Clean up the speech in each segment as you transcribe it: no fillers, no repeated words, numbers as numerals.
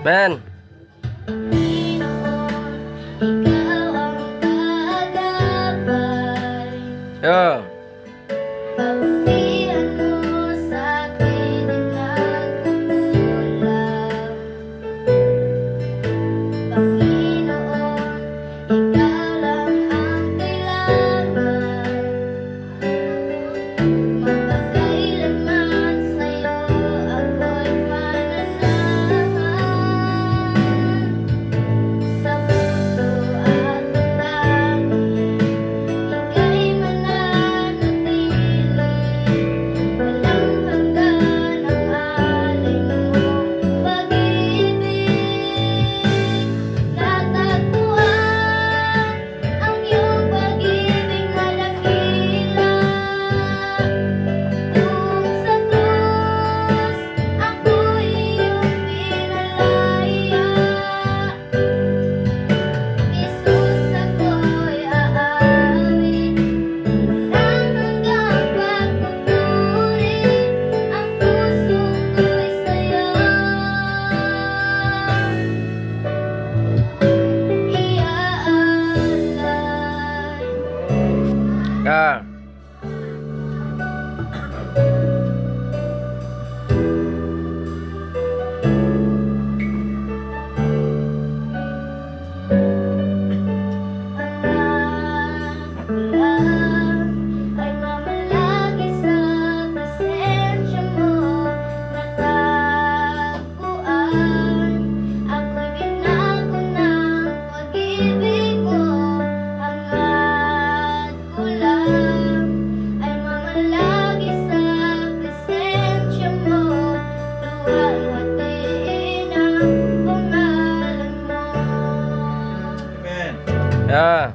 Man. Yo. Ah. Ah.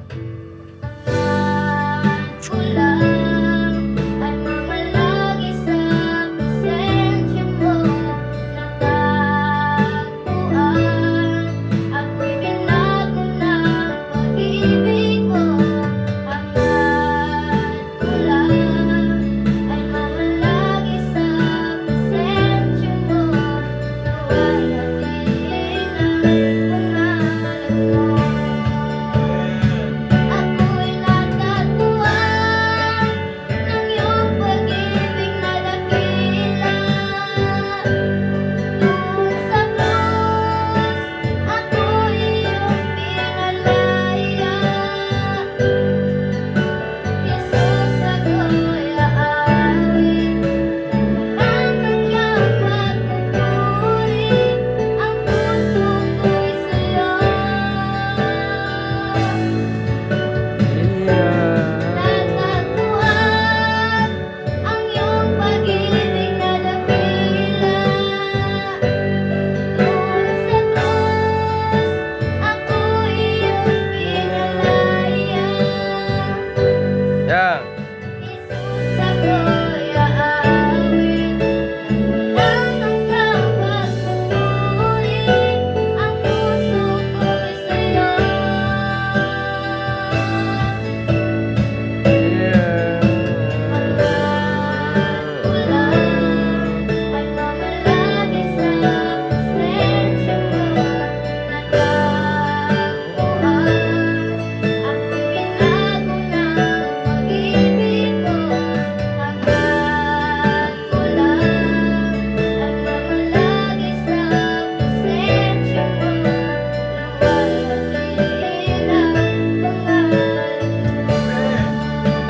Yeah.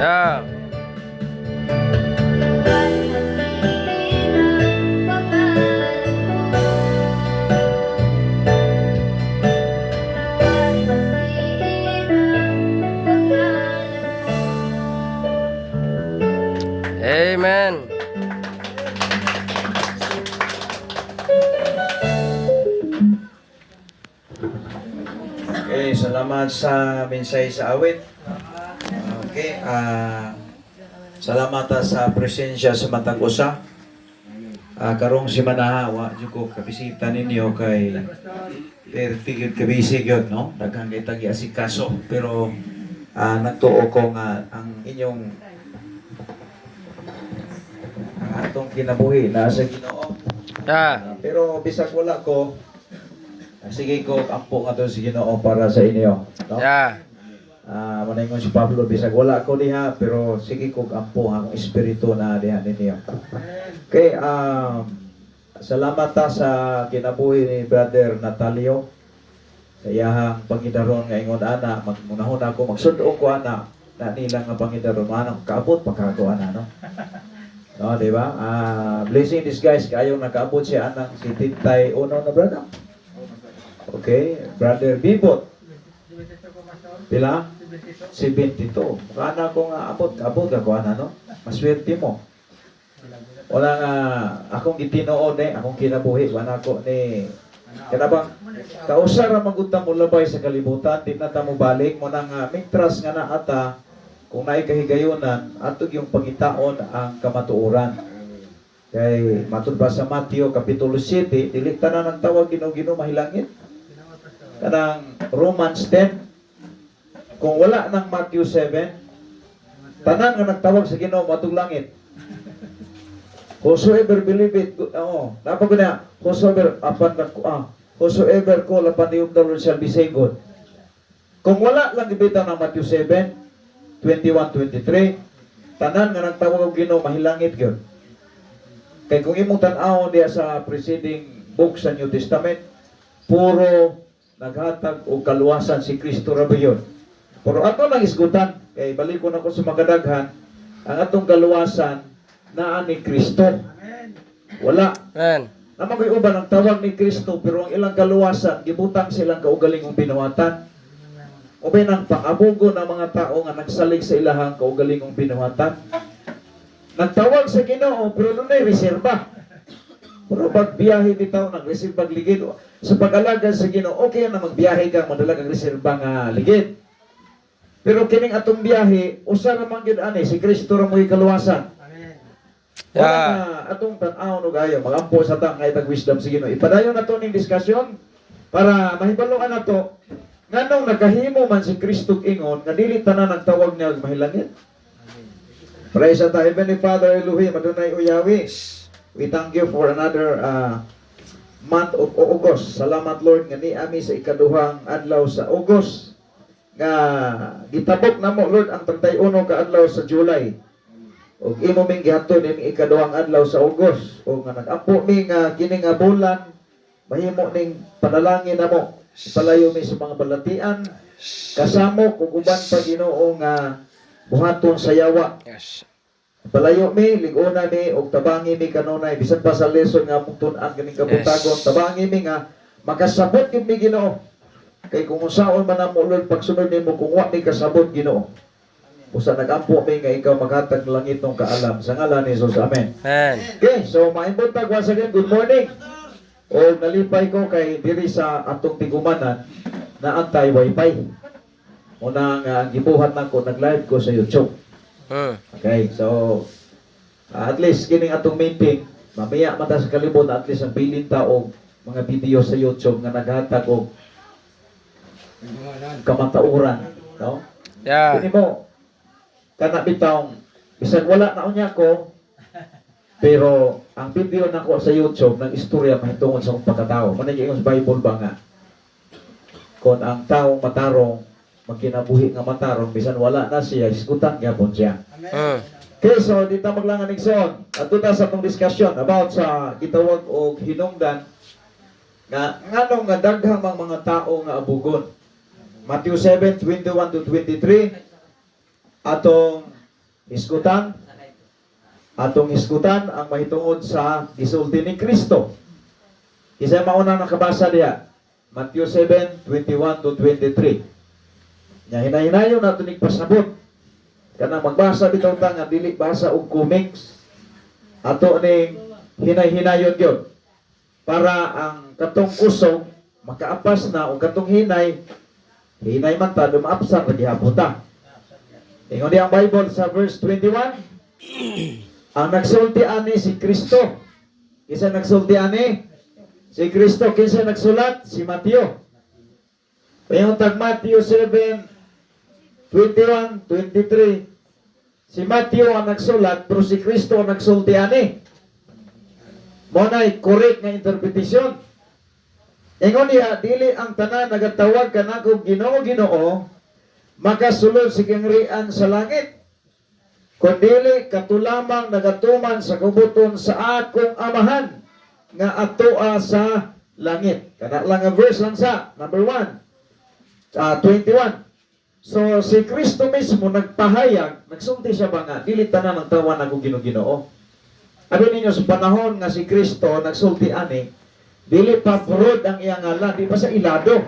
Yeah. Amen. Okay, salamat sa mensahe sa awit. Okay, salamat sa presensya sa matag usa. Karong si Manahawa, di ko kabisita ninyo kay tigil kabisi gyud no? Daghang kay tagi asikaso pero nagtuo ko nga ang inyong atong kinabuhi nasa Ginoo. Yeah. Pero bisag wala ko Sige ko, ampo nga to si Ginoo para sa inyo. No? Yeah. Maningon si Pablo, bisag wala ko diha, pero sige ko, ampo ang espiritu na diha ninyo. Okay, salamat ta sa kinabuhi ni Brother Natalio. Sa iyahang pangidaron nga ingon ana, magmunahon ako, magsundo ko ana, na nila nga pangidaron, manang kaabot pagkago ana, no? No, di ba? Blessing in disguise, kayo nakaabot siya anang si Tintay Uno na brother. Okay, Brother Bibot. Pila? 72. Mukha na ako nga abot ako ana, no? Maswerte mo. Wala nga, akong gitinoon akong kinabuhi, wala ko ni, kanabang, kausara magunta mo labay sa kalibutan, di na mo balik, mo nang mintras nga na ata, kung naay kahigayunan, atog yung pangitaon ang kamatuoran. Kay, matud ba sa Mateo, Kapitulo 7, dili tanan ng tawag Ginoo mahilangit. Kanang Romans 10, kung wala ng Matthew 7, tanan nga nagtawag sa Ginoo matug langit. Whosoever believe it, dapat ko na, whosoever call upon the name of the Lord shall be saved. Kung wala lang ibitaw ng Matthew 7, 21-23, tanan nga nagtawag og Ginoo mahilangit gyud. Kay kung imong tan-awon diya sa preceding book sa New Testament, puro naghatag og kaluwasan si Kristo ra yun. Pero ato lang isgutan, kay balik ko na ko sa makadaghan, ang atong kaluwasan naa ni Kristo. Wala. Amen. Naman ko'y uban ang tawag ni Kristo, pero ang ilang kaluwasan, gibutang silang kaugalingong binuhatan. Ubay ng pangabugo ng mga tao nga nagsalig sa ilahang kaugalingong binuhatan. Nagtawag sa Ginoo, pero nun ay reserba. Pero pag biyahe bitaw, nag-reserba ligid. Sa pag-alaga sa Ginoo, okay na magbiyahe ka, madala kang reserba nga ligid. Pero kining atong biyahe, usa ra man gyud ani si Kristo ra mo'y kaluwasan. Wala na atong tan-aw no gayo, magampo sa tang kay tag wisdom sa Ginoo. Ipadayon nato ning diskusyon para mahibaluan nato nganong nakahimo man si Kristo ingon nga dili tanan nagtawag niya og mahilangit. Praise the Heavenly Father Elohim, Adonai Uyawi. We thank you for another month of August. Salamat Lord nga niami sa ikaduhang adlaw sa August nga gitabok namo Lord ang 31 ka adlaw sa July. Og imo ming gihatod ning ikaduhang adlaw sa August. O nga nag-ampo mi nga kini nga bulan mahimo ning panalangin namo. Ipalayo mi sa mga balatian kasamo kung uban pa Ginoo nga buhaton sa yawa. Yes. Palayo mi, liguna mi, og tabangi mi kanunay, bisan pa sa lesson nga mong tun-an kaning kabutagon, tabangi mi nga, makasabot yun mi Ginoo. Kay kung unsaon man ang mulod, pagsunod nimo kung wa mi kasabot Ginoo. Usa nag-ampo mi nga ikaw maghatag langit ng kaalam. Sa ngalan ni Jesus, Amen. Amen. Okay, so maimbot tag once again, good morning. O nalipay ko kay diri sa atong tigumanan na antay wifi. Unang gibuhat nako nag-live ko sa YouTube. Okay, so at least kining atong meeting, mamaya mata sa kalibot at least ang bilin ta og mga video sa YouTube nga naghatag og kamatauran, no? Yeah. Kini mo kana bitawng bisan wala na unya ko, pero ang video nako sa YouTube ng istorya mahitungod sa akong pagkatao. Manay ingon sa Bible ba nga kon ang taong matarong magkinabuhi nga matarong bisan wala na siya isgutan gyapon siya. Okay, so dito maglangan igsoon. Adto ta sa atong discussion about sa gitawag og hinungdan nga nganong nga daghang mga tao nga abugon. Matthew 7:21-23 atong isgutan ang mahitungod sa gisulti ni Kristo. Isa mauna nakabasa diha. Matthew 7:21-23. Nya hinay-hinayon nato ning pasabot. Kana magbasa bitaw ta nga dili basa og comics. Ato ning hinay-hinayon gyud para ang katong usog makaapas na o katong hinay man ta dumaapsan ra gihapon ta. Ingon di ang Bible sa verse 21. Ang nagsulti ani si Kristo. Kisa nagsulti ani si Kristo. Kisa nagsulat si Mateo. Yung tag Matthew 7:21-23. Si Matthew ang nagsulat, pero si Kristo ang nagsulti ani. Mo na'y correct nga interpretasyon. Ingon niya, dili ang tanan nagatawag kanako Ginoo Ginoo, makasulod si kangrian sa langit. Kundili katulamang nagatuman sa kubuton sa akong amahan nga atoa sa langit. Kana lang ang verse lang sa number 21. So si Kristo mismo nagpahayag, nagsulti siya ba nga, dili tanan ang tawan ako Ginoo. Abi ninyo sa panahon nga si Kristo nagsulti ani, dili pa purod ang iyang ngalan, di pa sa ilado.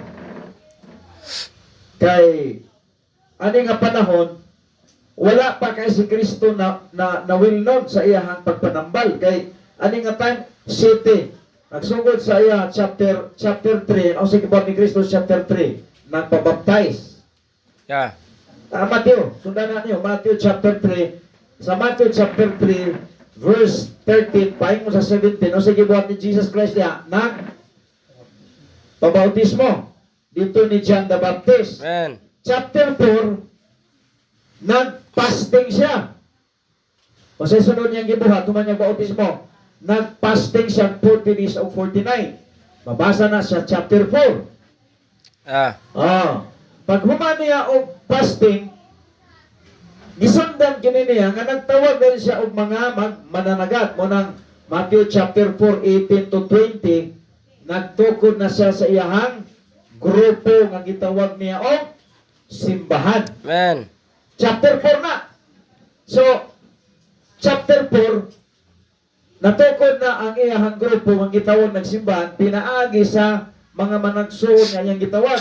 Kay ani nga panahon wala pa kay si Kristo na will known sa iyang pagpanambal. Kay ani nga time city nagsugod sa iya chapter 3 o sige ni Kristo chapter 3 nagpabaptize. Yeah. Matthew, sundan na niyo Matthew chapter 3. Sa Matthew chapter 3 verse 13 paing mo sa 17 o sige buhat ni Jesus Christ niya nag pabautismo dito ni John the Baptist. Amen. Chapter 4 nagpasting siya. O sa sunod niyang gibuhat, tuman niyang bautismo, nagpasting siya 40 days of 49. Mabasa na sa chapter 4. Pag human niya og fasting, gisundan kini niya nga nagtawag din siya og mga mananagat mo ng Matthew chapter 4, 18 to 20, nagtukod na siya sa iyahang grupo nga gitawag niya og simbahan. Amen. Chapter 4 na. So, chapter 4, natukod na ang iyahang grupo ang gitawag nagsimbahan, pinaagi sa mga managsuon nga iyang gitawag.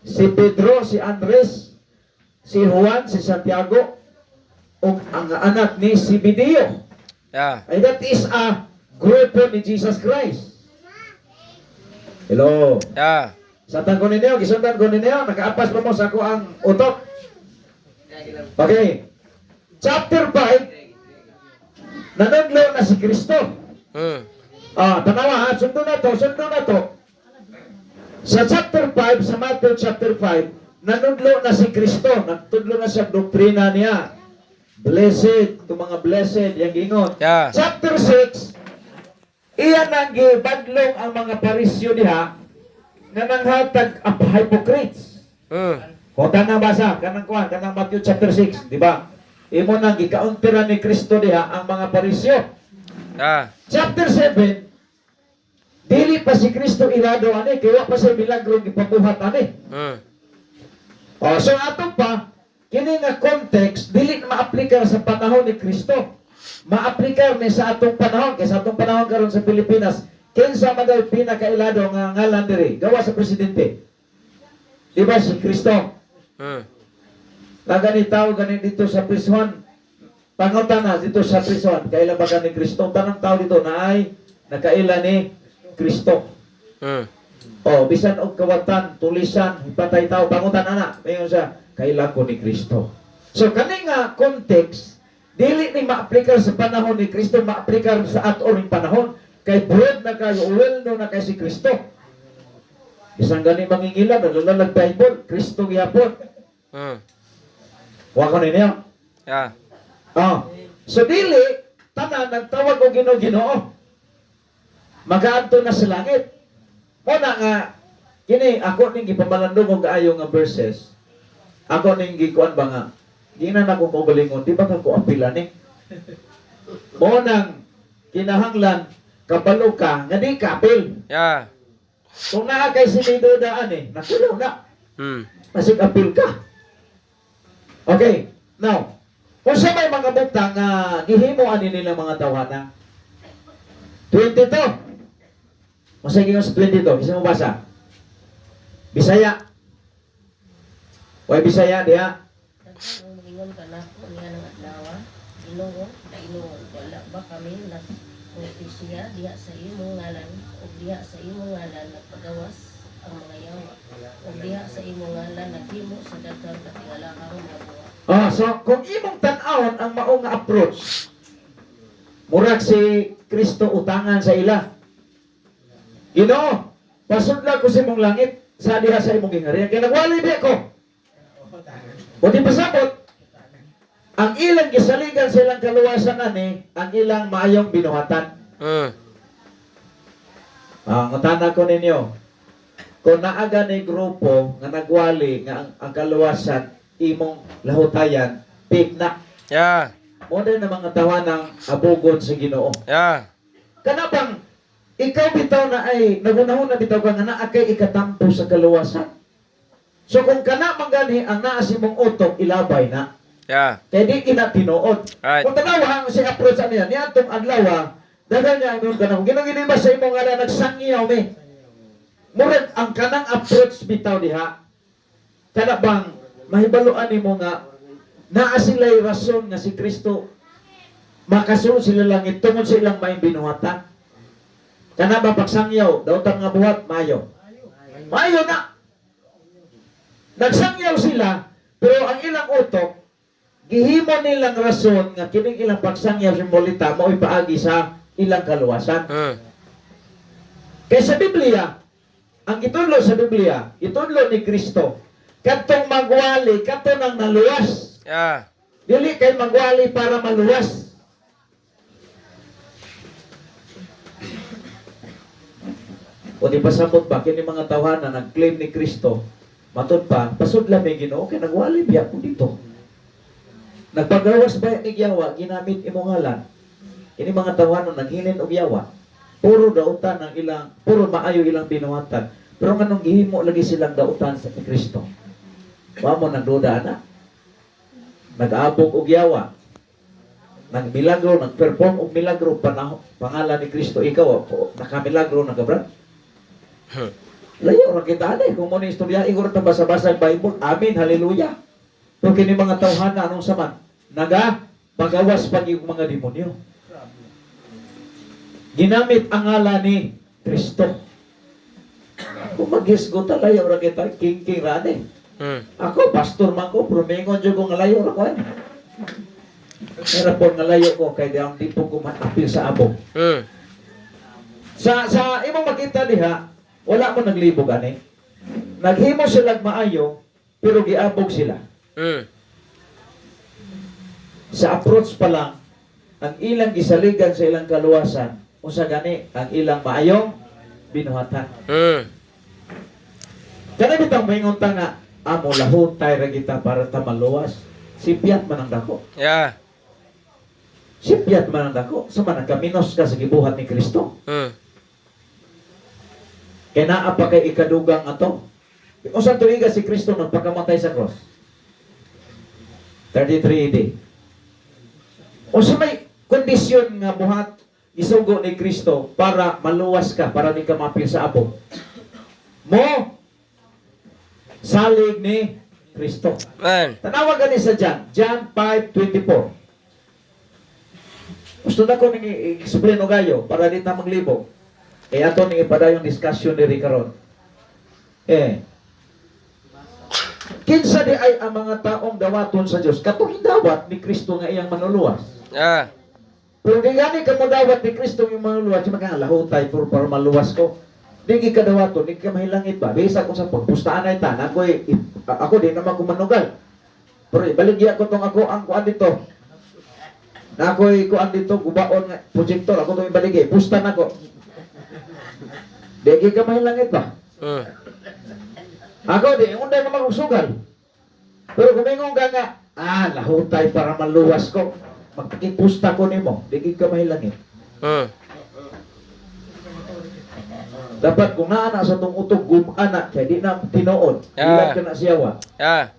Si Pedro, si Andres, si Juan, si Santiago, o ang anak ni Zebedeo. Yeah. Ay that is a grupo ni Jesus Christ. Hello. Yeah. Satan ko ninyo, gisundan ko ninyo, nakaapas pa mo sa ako ang utok. Okay. Chapter 5, nanudlo na si Kristo. Tanawa ha, sundo na to. Sa chapter 5, sa Matthew chapter 5, nanudlo na si Kristo. Nagtudlo na siya doktrina niya. Blessed, itong mga blessed, yung gingon. Yeah. Chapter 6, iyan ang gibadlong ang mga parisyo diha nga nanghatag ang hypocrites. Kung tanang basa, kanang Matthew chapter 6, di ba? Imo nang gikauntiran ni Kristo diha ang mga parisyo. Yeah. Chapter 7, dili pa si Kristo ilado ani, kaya pa sa milagro gipabuhat ani. So ato pa, kini nga context, dili na maaplikar sa panahon ni Kristo. Maaplikar ni sa atong panahon, kay sa atong panahon karon sa Pilipinas, kinsa man daw pinakailado nga ngalan diri, gawa sa presidente. Di ba si Kristo? Naganitaw ganin dito sa prison. Pangutana dito sa prison, kailan ba ni Kristo? Tanang tao dito na ay nakaila ni Kristo. Bisan og kawatan, tulisan, ipatay tao, pangutan ana. Mayon siya, kailan ko ni Kristo. So kani nga context, dili ni maaplikar sa panahon ni Kristo, maaplikar sa aton panahon. Kay broad na kayo, well known na kay si Kristo. Isang gani mangingilan, nalalag Bible, Kristo gyapon. Wa ko ninyo. Yeah. So dili tanan nagtawag og Ginoo. Magaadto na sa langit. Muna nga kini ako ning gipamalandong og kaayo nga verses. Ako ning gikuan ba nga ginan ako mo balingon, di ba kako apila ni? Mo nang kinahanglan kabalo ka nga di ka apil. Yeah. Kung naa kay sinido daan nakulaw na. Masig apil ka. Okay, now, kung sa may mga butang gihimo ani nila mga tawhana. 22. Masig yung sa 22, isa mo basa. Bisaya. Way Bisaya diha. Ingon ka na ko niya ng adlaw. Inuon, wala ba kami na ofisya diha sa imong ngalan o diha sa imong ngalan nagpagawas ang mga yawa o diha sa imong ngalan naghimo sa daghang katingalahang mga buwa. So kung imong tan-awon ang mao nga approach, murag si Kristo utangan sa ila. Ginoo, pasudla ko sa imong langit sa diha sa imong gingharian kay nagwali di ako. O di pasabot, ang ilang gisaligan sa ilang kaluwasan ani, ang ilang maayong binuhatan. Ang utana ko ninyo, kung naaga ni grupo nga nagwali nga ang kaluwasan imong lahutayan, pig na. Yeah. Mo na mga tawanang abugon sa Ginoo. Yeah. Kana bang ikaw bitaw na ay nagunahon na bitaw ka nga naa kay ikatampo sa kaluwasan. So kung kana magani ang naa si mong utok ilabay na. Yeah. Kaya di ina tinuod. Right. Kung tanawa ang si approach niya, niya itong adlaw, dagan niya ang kanang ginugin ba sa imong nga nagsangyaw mi. Murag ang kanang approach bitaw diha. Kana bang mahibaluan nimo nga naa sila'y rason nga si Kristo makasunod sila langit tungod sa ilang maing binuhatan. Kana ba pagsangyaw, daw nga buhat mayo. Mayo na. Nagsangyaw sila, pero ang ilang utok gihimo nilang rason nga kining ilang pagsangyaw simbolita mo ipaagi sa ilang kaluwasan. Kaya sa Biblia, ang itudlo sa Biblia, itudlo ni Kristo, katong magwali, kato nang naluwas. Yeah. Dili kay magwali para maluwas. O di pasabot ba, kini mga tawanan nag-claim ni Kristo, matod pa, pasudla may Ginoo, kay nagwali biya po dito. Nagpagawas ba ni Yawa, ginamit imong ngalan. Ini mga tawanan naghilin og yawa. Puro dautan ang ilang, puro maayo ilang binuhatan. Pero kanong gihimo lagi silang dautan sa Kristo. Wa mo nagduda na. Nag-abog og yawa. Nagmilagro, nagperform og milagro pangalan ni Kristo. Ikaw nakamilagro nagabran. Layo ra kita ani kung mo ni istorya igor ta basa-basa ang Bible. Amen, hallelujah. Pero kini mga tawhana anong saman? Naga pagawas pag yung mga demonyo. Ginamit ang ngalan ni Kristo. Kung maghisgo ta layo ra kita king rani. Ako pastor man ko, promingon jud ko nga layo ra ko. Pero po nga layo ko kay diang di po ko matapil sa abog. Sa imong makita diha, wala mo naglibog ani. Naghimo sila maayo pero giabog sila. Sa approach pa lang, ang ilang gisaligan sa ilang kaluwasan, usa gani ang ilang maayong binuhatan. Kana bitang maingon ta nga amo lahutay ra kita para ta maluwas. Sipyat man ang dako. Yeah. Sipyat man ang dako. Sama nagkaminos ka sa gibuhat ni Kristo. Kaya naa pa kay ikadugang ato. Usan tuiga si Kristo nagpakamatay sa cross. 33 AD. O sa may kondisyon nga buhat isugo ni Kristo para maluwas ka, para di ka mapil sa abog. Mo salig ni Kristo. Man. Tanawag gani sa John 5:24. Gusto na ko nang i-explain o gayo para di na maglibog. Kaya ato ning ipadayong discussion diri karon. Kinsa di ay ang mga taong dawaton sa Dios katong dawat ni Kristo nga iyang manuluwas. Yeah. Pero di gani ka mo dawat ni Kristo yung manuluwas, mga lahutay puro para maluwas ko. Di ka dawaton, di ka mahilangit ba? Bisa ko sa pagpustaan ay tan, ako di naman ko manugal. Pero ibaligya ko tong ako ang kuan dito. Na ako'y kuan dito, gubaon nga, projector, ako itong ibaligay, pusta na ko. Di ka mahilangit ba? Ako di, unday naman kong sugal. Pero kumingon ka nga, lahutay para maluwas ko. Magpakipusta ko nimo, di ka mahilangit. Dapat kung naana sa itong utog, gumana, kaya di na tinuod. Ilan ka na siyawa. Yeah.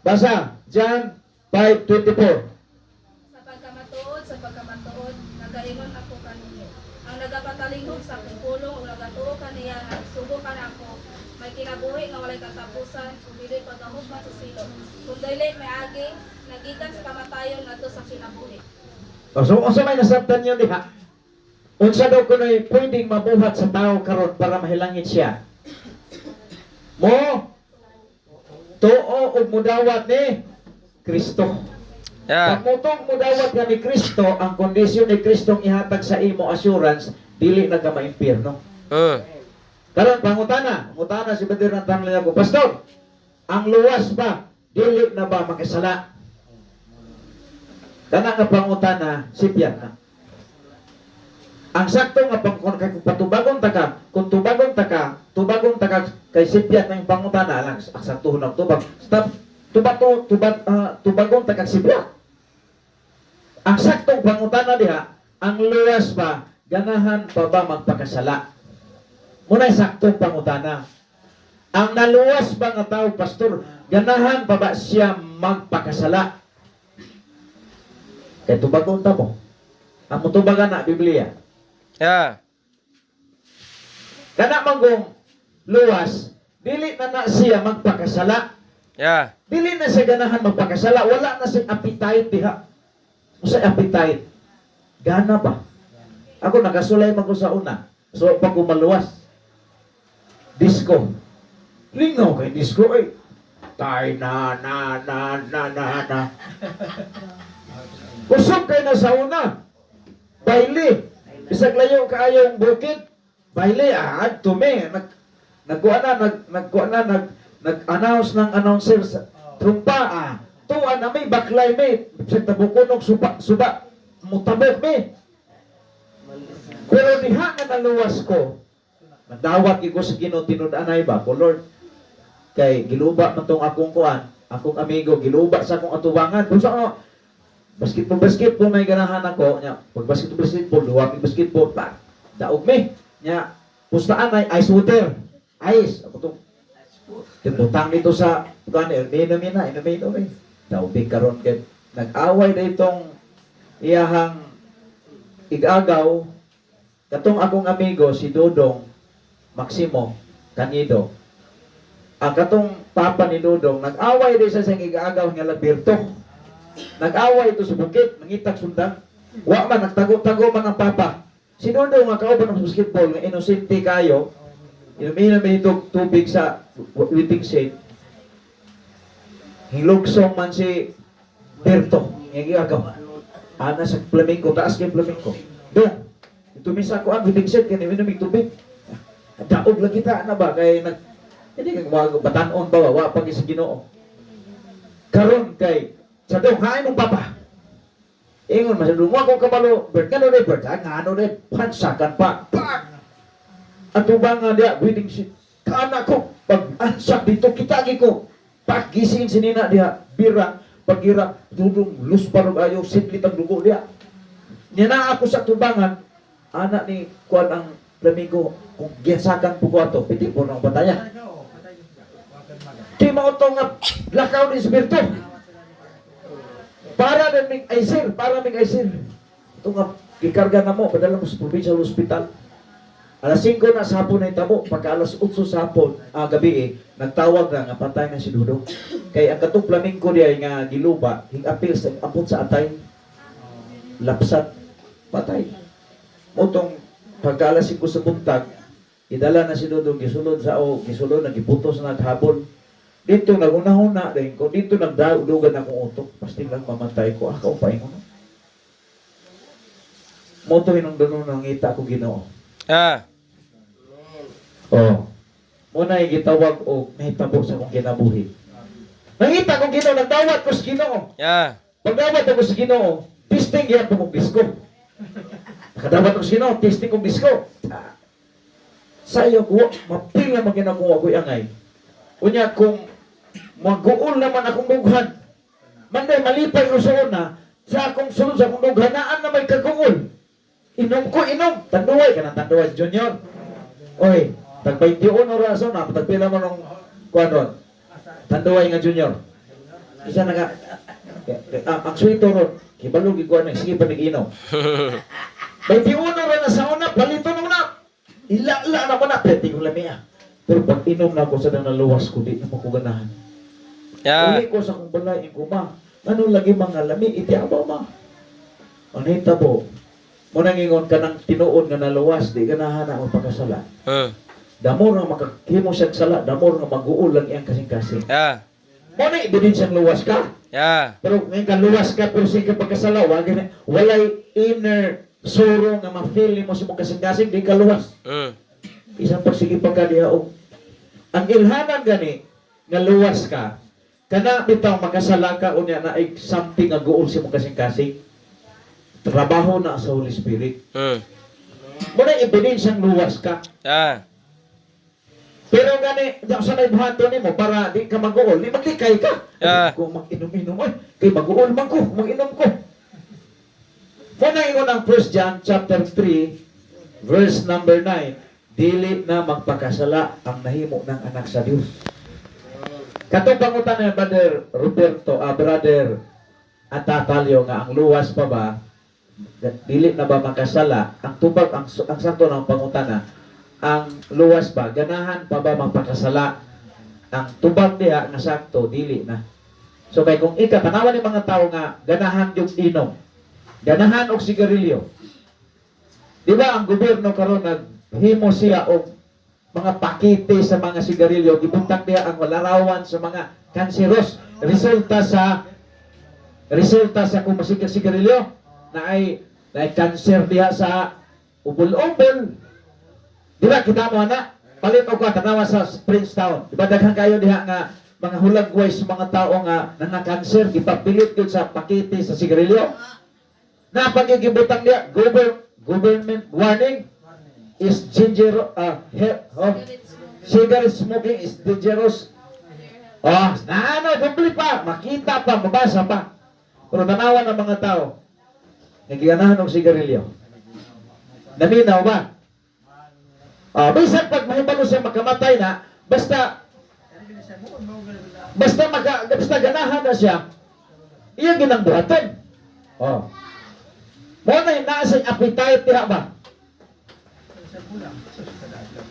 Basa, John 5:24. Sa pagkamatuod, nagaingon ako kaninyo. Ang nagapatalingog sa akong pulong, o nagatuo kaniya, nagsugo ka na ako, may kinabuhi nga walay katapusan, kung dili pagkamugma sa silot. Kung dili may agi, nagikan sa kamatayon ngadto sa kinabuhi. So, unsa may nasabtan niyo diha? Unsa daw kuno'y pwedeng mabuhat sa tao karon para mahilangit siya? Mo tuo ug mudawat ni Kristo. Yeah. Pag mutong mudawat ka ni Kristo, ang kondisyon ni Kristong ihatag sa imo assurance, dili na ka maimpyerno. Karon pangutana si Badir ng tanglay ko, Pastor, ang luwas ba, dili na ba makisala? Kana nga pangutana, sipyan na. Ang sakto nga kung patubagon ta ka, kung tubagon ta ka kay sipyat ng pangutana lang ang sakto na tubag. Stop tubagon ta kag sipyat. Ang saktong pangutana diha, ang luwas ba ganahan pa ba magpakasala? Muna saktong pangutana. Ang naluwas ba nga tao, pastor, ganahan pa ba siya magpakasala? Kaya tubagon ta mo. Ang mutubagan na Biblia. Ya. Kana manggong luwas, dili na siya magpakasala. Ya. Dili na siya ganahan magpakasala. Wala na siya appetite diha. Sa appetite. Gana ba? Ako nagasulay man ko sa una. So pag maluwas. Disco. Lingaw kay disco ay. Tay na. Kusog kay na sa una. Baile. Bisag layo kaayong bukid. Baile tumi. Nag-announce ng announcer sa trumpa tuan na may baklay may sa tabukunog suba mutabok may. Pero diha nga naluwas ko. Nadawat ko sa Ginoo tinud-anay ba ko Lord. Kay giluba man tong akong kuan, akong amigo giluba sa akong atubangan. Kung sa basketball may ganahan ako nya. Pag basketball duwa mi basketball pa. Daog me nya pustaan ay ice water. Ice ako tong tibutang nito sa kuan inumin. Daubig karon kay nag-away na itong iyahang igagaw katong akong amigo si Dodong Maximo Canido. Ang katong papa ni Dodong nag-away din sa igagaw nga Labirto. Nag-away ito sa bukid, nangitak sundan. Wa man nagtago-tago man ang papa. Si Dodong nga kauban ng basketball nga inosente kayo. Inuminom ito tubig sa waiting shed. Hilugsong man si Berto. Nga gagaw. Ana sa Flamenco, taas kay Flamenco. Doon. Tumisa ko ang waiting shed kaya minumig tubig. Daog lang kita na ba? Kaya hindi kang batanon ba? Wa pag sa Ginoo. Karon kay sa doon, hain mong papa. Ingon, masyadong mo akong kabalo. Bert, gano'n rin, Bert. Ano rin, pansakan pa. Pak! At ba nga diya, waiting shed. Kana ko, pag-ansak dito, kitagi ko. Pagising sinina diha, bira, pagira, dudong, lus parang ayaw, simplit ang dugo diha. Niya na ako sa tubangan, anak ni kuan ang Flamenco, kung giyasakan po ko ato, piti po ng bataya. Di mo ito nga, lakaw ni Espiritu. Para mig aisir. Ito nga, ikarga na mo, padala mo sa provincial hospital. Alas 5 na sa hapon na itabo, pagka alas 8 sa hapon, gabi nagtawag na nga patay na si Dudong. Kay ang katong Flamenco diya nga giluba, hingapil sa ampun sa atay, lapsat, patay. Motong pagka alas 5 sa buntag, idala na si Dudong, gisulod, nagiputos na naghabol. Dito naguna-huna rin ko, dito nagdalugan akong utok, pasting lang mamatay ko, kaupay mo no. Moto hinong doon nang ngita ko Ginoo. Muna yung gitawag o mahitabo sa akong kinabuhi. Nangita ko Ginoo, nagdawat ko sa Ginoo. Pagdawat ako sa Ginoo, testing yan po kong disko. Nakadawat ko sa Ginoo, testing kong disko. Sa iyo ko, mapila maginakuha ko angay. Unya kung mag-uol naman akong dughan, manday malipay ko sa una, sa akong sulod sa akong dughan, naan na may kaguol. Inom, tanduay ka ng tanduay junior. Oy, tag-21 oraso na, tagpila mo nung kuwan tanduay nga junior. Isa na nga, ang sweet ron, kibalog ikuan sige pa nag-inom. 21 oras na sa una, palito nung na. Ila na ko na, pwede kong lamia. Pero pag inom na ako sa nang naluwas ko, di na makuganahan. Uli ko sa kong balay, kuma, ano lagi mga lami, iti abaw ma. Ang hitabo, muna ngingon ka ng tinuod nga naluwas, di ganahan na ang pagkasala. Damor nga makakimo siyang sala, damor nga mag-uul lang iyang kasing-kasing. Muna ibinin siyang luwas ka. Pero ngayon ka luwas ka, pero siya ka pagkasala, walay inner suro nga ma-feel mo sa mong kasing-kasing, di ka luwas. Isang pagsige pagkadihaog. Ang ilhanan gani, nga luwas ka, kana bitaw makasala ka, unya na ay something nga guol sa mong kasing-kasing. Trabaho na sa Holy Spirit. Muna ebidensyang luwas ka. Ya. Pero gani, sa may buhato ni mo, para di ka mag-uol, di maglikay ka. Yeah. Kung mag-inom-inom, ay, kay mag-uol man ko, mag-inom ko. Muna ingon ang 1 John chapter 3, verse number 9, dili na magpakasala ang nahimo ng anak sa Dios. Katong pangutan ni Brother Roberto, Brother Atatalio, nga ang luwas pa ba, dili na ba makasala, ang tubag, ang sakto ng pangutana, ang luwas ba, ganahan pa ba magpakasala, ang tubag diha nga sakto, dili na. So kay kung tanawan ni mga tao nga, ganahan yung inom, ganahan og sigarilyo. Di ba ang gobyerno karon naghimo siya og mga pakete sa mga sigarilyo, gibuntag diha ang larawan sa mga kanseros, resulta sa kung sigarilyo na ay cancer diha sa ubol-ubol. Di ba kita mo na palit og tanawa sa Princetown. Di ba daghan kayo diha nga mga hulagway sa mga tao nga nanga-cancer, gipapilit yun sa pakete sa sigarilyo. Na pagigibutang diha, government warning is dangerous. Cigarette smoking is dangerous. Dubli pa, makita pa, mabasa pa. Pero tanawan ng mga tao, nagiganahan ng sigarilyo. Naminaw ba? Bisan pag mahibalo siya makamatay na, basta ganahan na siya, iya ginang buhatan. Mo na yung nasa appetite diha ba?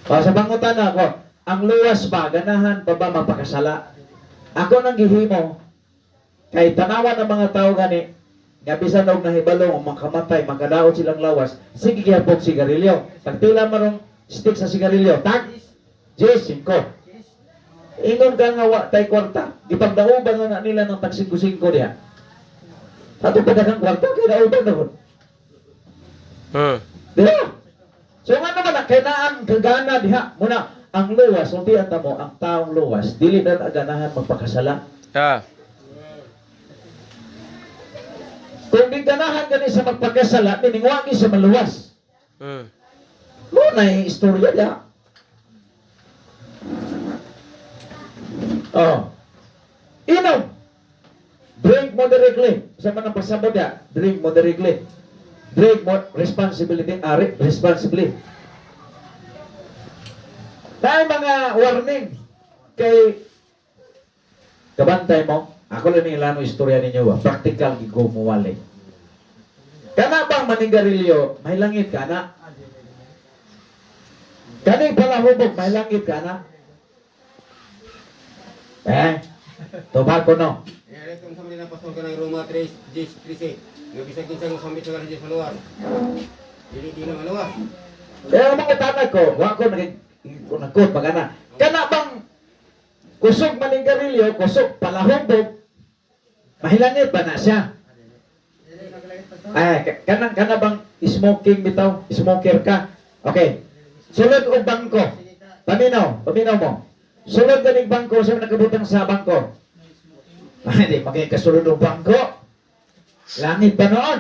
Sa pangutan ako, ang luwas ba, ganahan pa ba mapakasala? Ako nang gihimo, kay tanawan ng mga tao gani, nga bisan og nahibalo ang makamatay, makadaot silang lawas, sige gihapog sigarilyo. Pagpila marong stick sa sigarilyo, tag, 5. Ingon ka nga wa tay kwarta, gipagdauban na nila ng tag 5 diha. Ato pa daghang kwarta, kay dauban na ko. Diba? So nga naman, kailangan kagana diha. Muna, ang luwas, hindi ata mo, ang taong luwas, dili na ganahan magpakasala. Ya. Kung di ganahan gani sa magpakasala, miningwagi sa maluwas. Muna yung istorya diha. Inom. Drink moderately. Sa man ang pagsabot diha, drink moderately. Drink responsibly. Dahil mga warning kay kabantay mo, ako lang yung ilano istorya ninyo ba? Practical gigumuwali. Kana bang manigarilyo, may langit ka na? Kani pala hubog, may langit ka na? Tobacco no? Kung sa mga pasok ka ng Roma 3:13, nabisag din sa sambit sa Diyos maluwas. Hindi na maluwas. Kaya mga tanag ko, wako nagkot pagana. Kana bang kusog manigarilyo, kusog palahubog, mahilangit ba na siya? Kana bang smoking bitaw? Smoker ka? Okay. Sulod og bangko. Paminaw mo. Sulod ganing bangko, sa nakabutang sa bangko. Hindi makikasulod og bangko. Langit ba noon?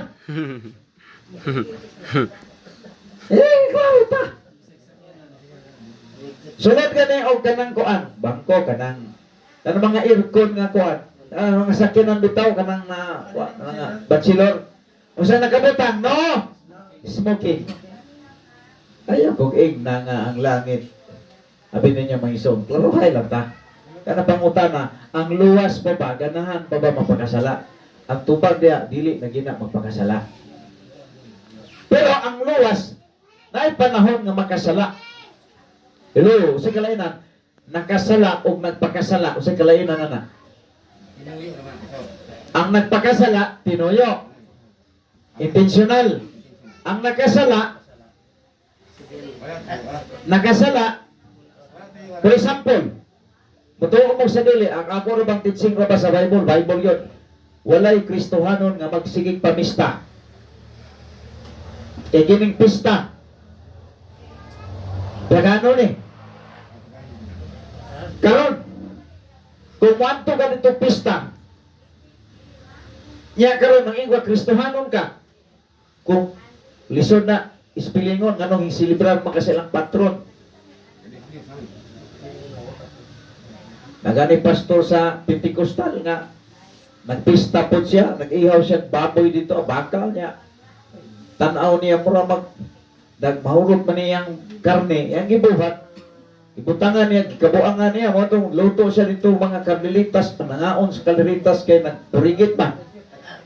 Klaro pa. Sulod gani og kanang kuan, bangko kanang mga aircon nga kuan. Mga sakyanan bitaw kanang mga bachelor. Usa nakabutang, no? Smoking. Ayaw kong igna nga ang langit. Abi ninyo mga isong, klaruhay lang ta. Kana pangutana, ang luwas pa ba, ganahan pa ba mapakasala? Ang tubag diya, dili na gina magpakasala. Pero ang luwas, naay panahon nga makasala. Hello, sa kalainan, nakasala o nagpakasala, o sa kalainan na. Ang nagpakasala, tinuyo. Intentional. Ang nakasala, for example, mutuo mo sa dili, ang ako bang teaching ra ba sa Bible yun. Walay Kristohanon nga magsigig pamista. Kaya gining pista. Dagano ni. Karon, kung wanto ka dito pista, niya karon ang ingwa Kristohanon ka, kung lisod na, ispilingon nganong hisilibrar man kasi lang patron. Nagani pastor sa Pentecostal nga nagpista po siya, nag-ihaw siya baboy dito, bakal niya. Tanaw niya mura nagmahurot man niyang karne, yang gibuhat. Ibutangan niya, gikabuangan niya, mo itong luto siya dito mga karnelitas, nangaon sa karnelitas kay nagpurigit ba?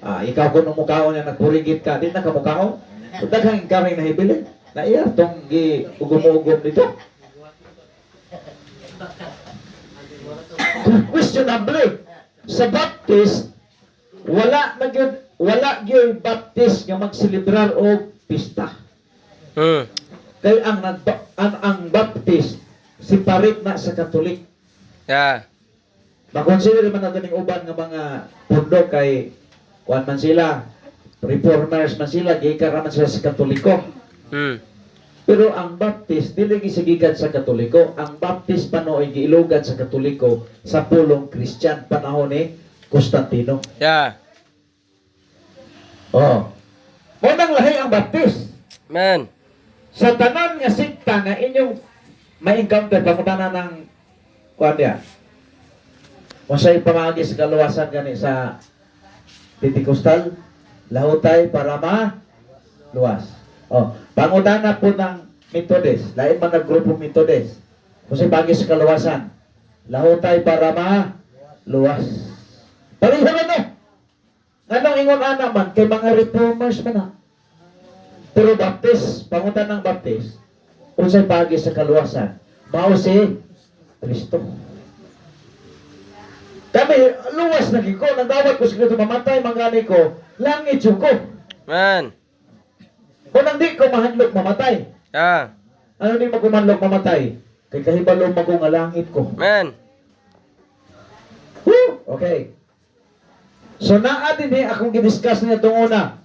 Ikaw kung mukaon niya nagpurigit ka, di na ka mukaon? So daghang karne na hibilin, na iya itong ugom-ugom dito. Questionably, sa Baptist, wala gyud Baptist nga magselebrar og pista. Kay ang Baptist separate na sa Katolik. Yeah. Ma-consider man natin yung uban nga mga pundok kay kuan man sila, reformers man sila, gikara man sila sa Katoliko. Pero ang Baptist dili gisagikan sa Katoliko. Ang Baptist panoy giilugan sa Katoliko sa pulong Christian panahon ni Constantino. Yeah. Oh. Mo nang lahi ang Baptist. Man. Sa tanan nga sikta nga inyong ma-encounter pangutana ng kuan dia. Kung sa'y pamagi sa kaluwasan gani sa Pentecostal, lahutay para luwas. Oh, pangutana po ng Methodist, lain man ng grupo Methodist. Kung sa'y pamagi sa kaluwasan, lahutay para luwas. Pareho na. Anong ingon ana man kay mga reformers man na. Pero Baptist, pangutan ng Baptist, unsay pagi sa kaluwasan, mao si Kristo. Kami, luwas na ko, nagdawat ko sa Kristo, mamatay, mangani ko, langit yung ko. Man. Kung hindi ko mahandlok mamatay, Yeah. ano di magkumanlok mamatay? Kay kahibalo ko nga langit ko. Man. Woo! Okay. So naa din akong gidiscuss niya itong una.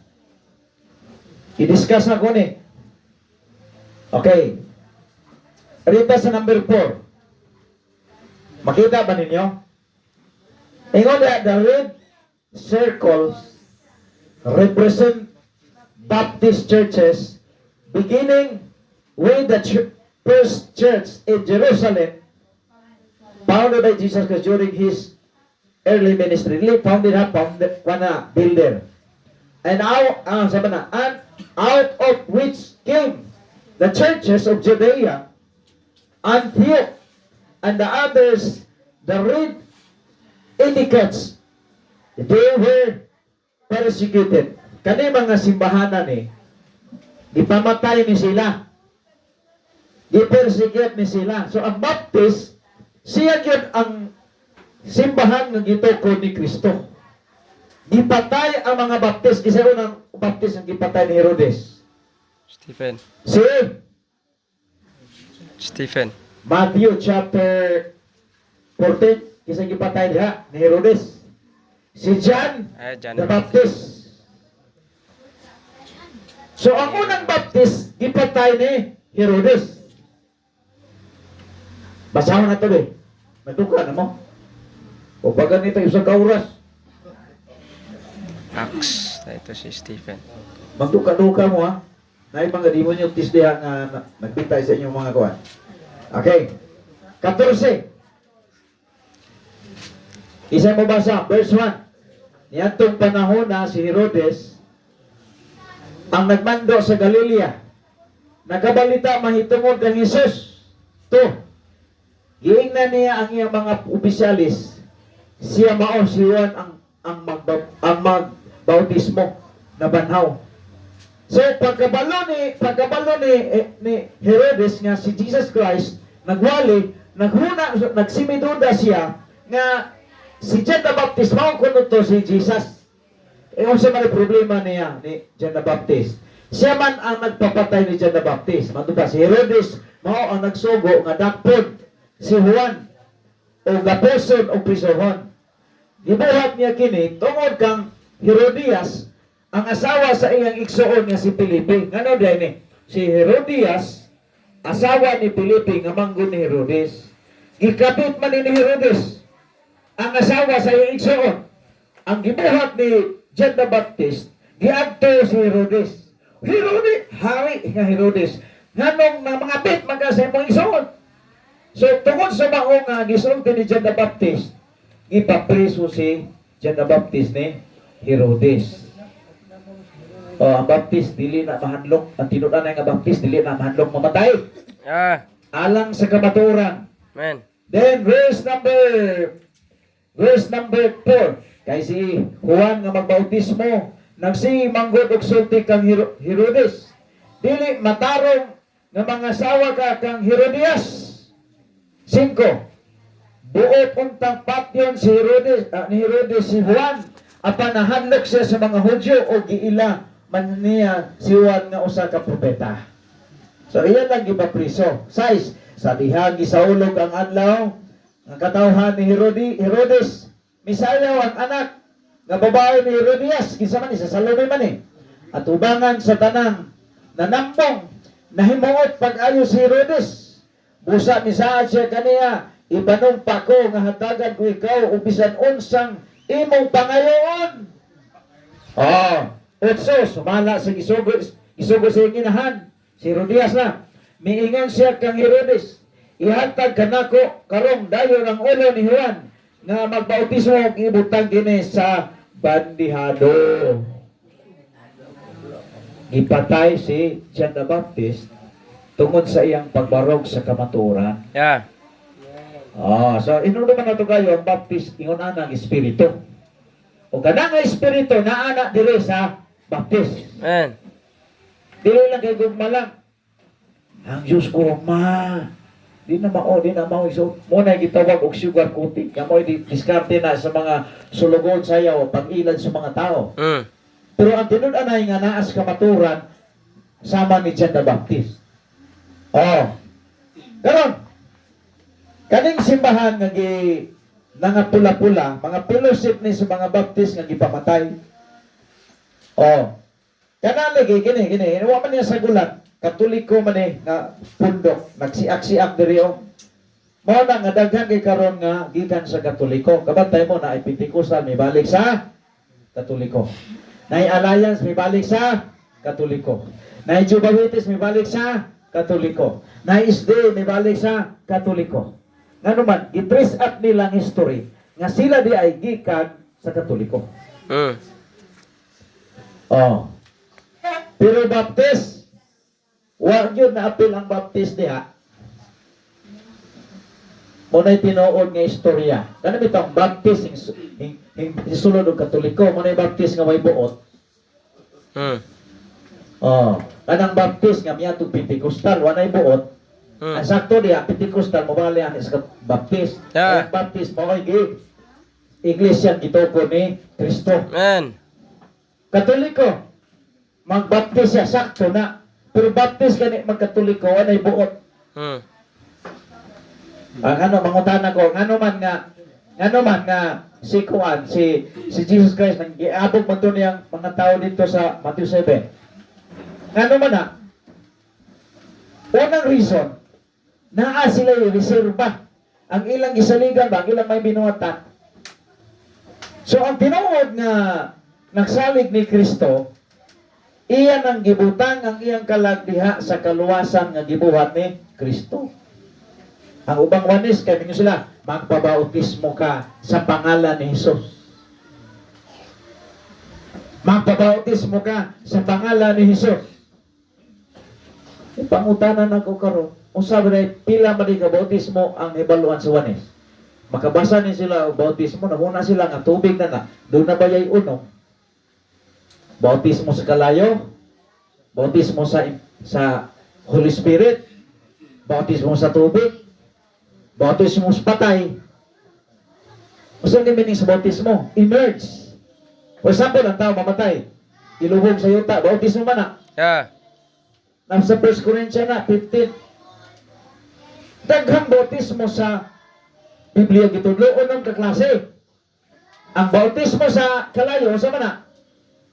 I-discuss na ko ni. Okay. Rita sa number 4. Makita ba ninyo? Ingon na, the red circles represent Baptist churches beginning with the first church in Jerusalem founded by Jesus Christ during his early ministry. Really founded builder. And out of which came the churches of Judea, Antioch, and the others. The red indicates they were persecuted. Kani mga simbahanan ipamatay ni sila. Gipersecute ni sila. So ang Baptist, siya yun ang simbahan ng gituko ni Kristo. Gipatay ang mga Baptist. Isa unang Baptist ang gipatay ni Herodes. Stephen. Matthew chapter 14. Kisa gipatay niya ni Herodes. Si John the Baptist. So ang unang Baptist gipatay ni Herodes. Basahan na ito Matuka na mo. O pag ganito yung sa kauras. Acts. Ito si Stephen. Magduka-duka mo na yung mga demonyo tisdihan nga nagpitay sa inyong mga kuwan. Okay. 14. Isa mo basa, verse 1. Niyatong panahon na si Herodes ang nagmando sa Galilea. Nagabalita mahitungod kang Jesus. 2. Giingnan niya ang iyang mga opisyalis. Siya mao si Juan ang magbautismo na banhaw. So pagkabalo ni Herodes nga si Jesus Christ nagwali, nagsimiduda siya nga si John the Baptist mao kuno to si Jesus. Unsa man ang problema niya ni John the Baptist? Siya man ang nagpapatay ni John the Baptist. Matuba si Herodes mao ang nagsugo nga dakpon si Juan o gaposon o prisohon. Gibuhat niya kini tungod kang Herodias ang asawa sa iyang igsoon nga si Felipe. Ngano dinhi? Si Herodias asawa ni Felipe nga manggon ni Herodes. Gikabit man ni Herodes ang asawa sa iyang igsoon. Ang gibuhat ni John the Baptist giadto si Herodes Herodes, hari nga Herodes. Nganong na mga pit magkasay mong isuot. So tungod sa mao nga gisulti ni John the Baptist, ipapreso si John the Baptist ni Herodes. Ang Baptist dili na mahanlok, ang tinudan nga Baptist dili na mahanlok mamatay. Alang sa kamaturan. Amen. Then verse number 4. Kay si Juan nga magbautismo, nagsimanggod og sulti kang Herodes. Dili matarong nga mga sawa ka kang Herodias. 5. Buot untang patyon si Herodes si Juan apan nahadlok siya sa mga Hudyo o giila man niya si Juan nga usa ka propeta. So iyan lang gibapriso. 6. Sa diha gisaulog ang adlaw ang katawhan ni Herodes misayaw ang anak nga babae ni Herodias kinsa man isa Salome man at ubangan sa tanang nanambong nahimuot pag-ayo si Herodes. Busa ni saad siya kaniya, ipanumpa ko nga hatagan ko ikaw o bisan unsang imong pangayoon. 8. Sumala sa isugo sa inahan. Si Herodias na. Miingon siya kang Herodes, ihatag ka nako karong dayon ang ulo ni Juan nga magbautismo og ibutang kini sa bandihado. Ipatay si John the Baptist tungod sa iyang pagbarog sa kamaturan. So inuno man nato kayo ang Baptist ingon ana ang espiritu. O kanang espiritu naa na dire sa Baptist. Amen. Dili lang kay gugma lang. Ang Diyos ko di na mao so muna gitawag og sugar coating. Kamo diskarte na sa mga sulugod sayaw pag-ilad sa mga tao. Pero ang tinud-anay nga naa sa kamaturan sama ni John the Baptist. Karon kaning simbahan nga nga pula-pula, mga fellowship ni sa mga Baptist nga gipamatay. Kana lagi gini, wa man niya sa gulat. Katoliko man nga pundok, nagsiak-siak diri Mao na nga daghan kay karon nga gikan sa Katoliko. Kabantay mo na ay Pentecostal may balik sa Katoliko. Nay Alliance may balik sa Katoliko. Nay Jubawites may balik sa Katoliko. Na SD may balik sa Katoliko. Nga naman, i-trace up nilang history nga sila di ay gikan sa Katoliko. Pero Baptist, wag yun na apil ang Baptist diha. Muna'y tinuod nga istorya. Kanang itong Baptist sulod og Katoliko, muna'y Baptist nga may buot. Kanang Baptist nga miadtong Pentecostal wanay buot. Ang sakto diha Pentecostal mobali ang sa Baptist. Ang Baptist mao'y iglesia gituko ni Kristo. Amen. Katoliko magbaptis siya sakto na. Pero Baptist kani magkatoliko wanay buot. Ang mangutana ko, ngano man nga si Kuan, si Jesus Christ nang giabog man to niyang mga tao dito sa Matthew 7. Ngano man na? Unang reason, naa sila reserba. Ang ilang gisaligan ba, ang ilang may binuhatan. So ang tinuod nga nagsalig ni Kristo, iyan ang gibutang ang iyang kalagdiha sa kaluwasan nga gibuhat ni Kristo. Ang ubang wanis kay ninyo sila, magpabautismo ka sa pangalan ni Jesus. Magpabautismo ka sa pangalan ni Jesus. Pangutanan ako karon, usabi na pila man ka bautismo ang ibaluan sa wanis. Makabasa ni sila og bautismo, nahuna sila nga tubig na doon na bayay uno. Bautismo sa kalayo, bautismo sa Holy Spirit, bautismo sa tubig, bautismo sa patay. Usa ni meaning sa bautismo? Immerse. For example, ang tao mamatay, ilubog sa yuta, bautismo man na. Nasa 1 Corinthians na 15. Daghang bautismo sa Biblia gitudlo unang kaklase. Ang bautismo sa kalayo sa mana?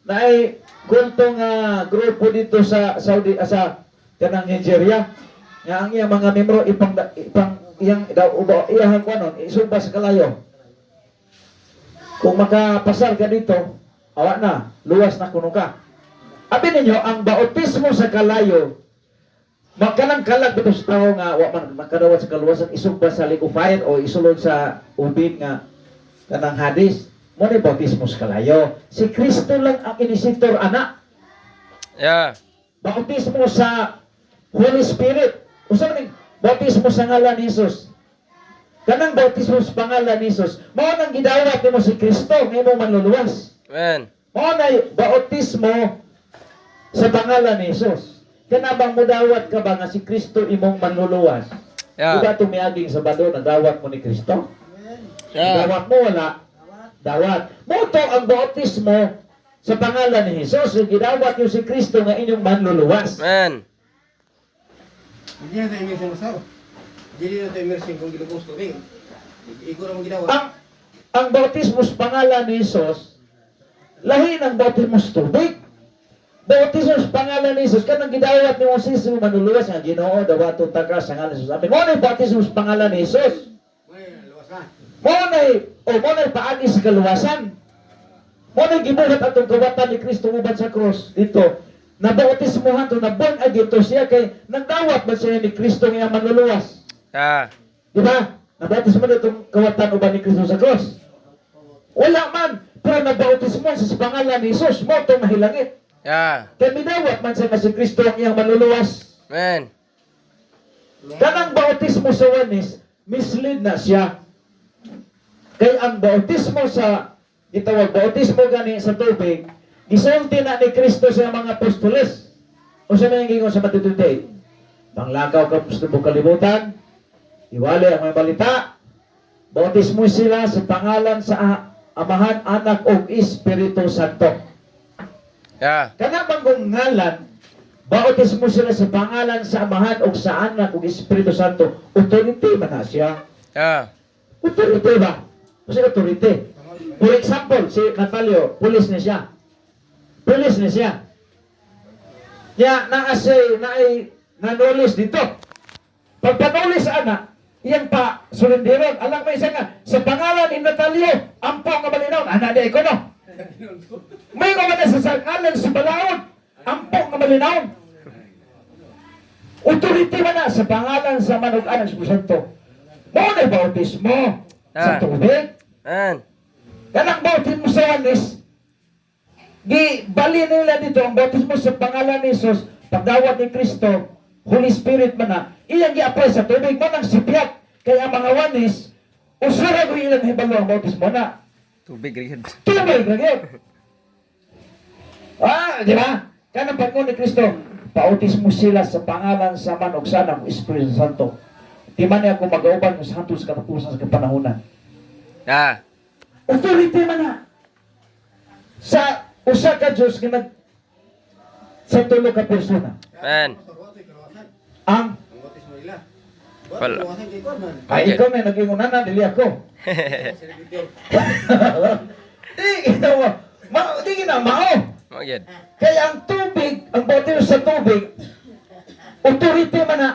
Na ay kultong grupo dito sa Saudi sa kanang Nigeria nga ang iyang mga membro ipang iyang iyang kuanon isumba sa kalayo. Kung makapasal ka dito, awa na, luwas na kuno ka. Abi ninyo, ang bautismo sa kalayo, makanang kalag dito sa tao nga, wa man makadawat sa kaluwasan, isugba sa lake of fire o isulod sa ubin nga, kanang hadis, mo ni bautismo sa kalayo. Si Kristo lang ang inisitor, anak. Yeah. Bautismo sa Holy Spirit. Usa man bautismo sa ngalan ni Jesus. Kanang bautismo sa pangalan ni Jesus, mao nang gidawat nimo si Kristo nga imong manluluwas. Amen. Mao na bautismo sa pangalan ni Jesus. Kana bang mudawat ka ba nga si Kristo imong manluluwas? Yeah. Diba tumiyaging Sabado nagdawat mo ni Kristo? Yeah. Dawat mo wala? Dawat. Mo to ang bautismo sa pangalan ni Jesus. Gidawat niyo si Kristo nga inyong manluluwas. Amen. Hindi na tayo immersion masaw. Hindi na tayo immersion kung ginugos ko. Ikaw na mong ginawa. Ang bautismo sa pangalan ni Jesus, lahi ng bautismo sa tubig. Bautismo sa pangalan ni Jesus, kanang gidawat ni Moses mo manluluwas nga Ginoo dawaton ta ka sa ngalan ni Jesus. Amen. Mo na bautismo sa pangalan ni Jesus. Luwas na. Mo na paagi sa kaluwasan. Mo na gibuhat atong kawatan ni Kristo uban sa cross dito. Nabautismohan to na born again to siya kay nagdawat ba siya ni Kristo nga manluluwas. Yeah. Di ba? Nabautismo na itong kawatan uban ni Kristo sa cross. Wala man, pero nabautismo sa pangalan ni Jesus, mo itong mahilangit. Yeah. Kaya midawat man siya nga si Kristo ang iyang manluluwas. Amen. Kanang bautismo sa wanis, mislead na siya. Kaya ang bautismo sa, itawag bautismo gani sa tubig, gisulti na ni Kristo sa mga apostoles. O sa mga gingon sa Matthew 28. Panglakaw ka sa kalibutan, iwali ang mga balita, bautismo sila sa pangalan sa Amahan, Anak, o Espiritu Santo. Yeah. Kana bang ngalan, bautismo sila sa pangalan sa Amahan o sa Anak o Espiritu Santo. Authority man na siya. Yeah. Authority ba? Kasi authority. For example, si Catalio, pulis na siya. Pulis na siya. Ya, nanulis dito. Pag panulis anak, iyang pa sulindiron. Alam mo isa nga, sa pangalan ni Natalio, ampo nga malinaw. Anak di ko no. May nga man sa pangalan sa balaod, ampo nga malinaw. Authority man na sa pangalan sa manug-anan sa Santo. Mo na bautismo sa tubig. Amen. Kanang bautismo sa wanis, bali nila dito ang bautismo sa pangalan ni Jesus, pagdawat ni Kristo, Holy Spirit man na, iyang gi-apply sa tubig man ang sipyat, kaya ang mga wanis, usara ko ilang hibalo ang bautismo na. Tubig rin. Tubig lagi. Di ba? Kanang pagkon ni Kristo, bautismo sila sa pangalan sa manog sana ng Espiritu Santo. Di man niya kung mag-auban ng santo sa katapusan sa kapanahunan. Yeah. Authority man na. Sa usa ka Diyos nga sa tulo ka persona. Amen. Ang Ang batis mo nila. Wala. Luwasan kay Korman. ay ikaw na nag-ingunan na, dili ako. Di ginawa. Di ginamao. Magyad. Kaya ang tubig, ang bautismo sa tubig, authority man na.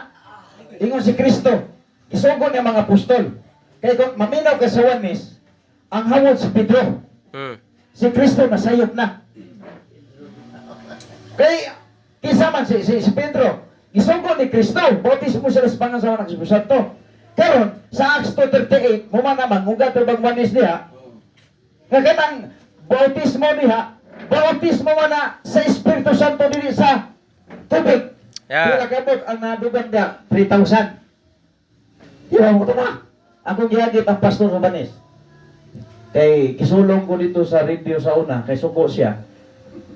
Ingon si Kristo. Isugo niya mga apostol. Kaya kung maminaw ka sa wanis, ang hawod si Pedro. Si Kristo nasayop na. Kaya, kisa man si Pedro, isugo ni Kristo, bautismo sila sa pangalan sa Espiritu Santo. Karon sa Acts 2:38, mo man naman, kung gato bang wanis niya, nga kanang bautismo niya, bautismo man na sa Espiritu Santo dili sa tubig. Yeah. Kaya kabot ang nadugan niya, 3,000. Iwan mo ito na. Akong gihagit ang pastor sa Banis. Kay kisulong ko dito sa radio sa una, kay suko siya.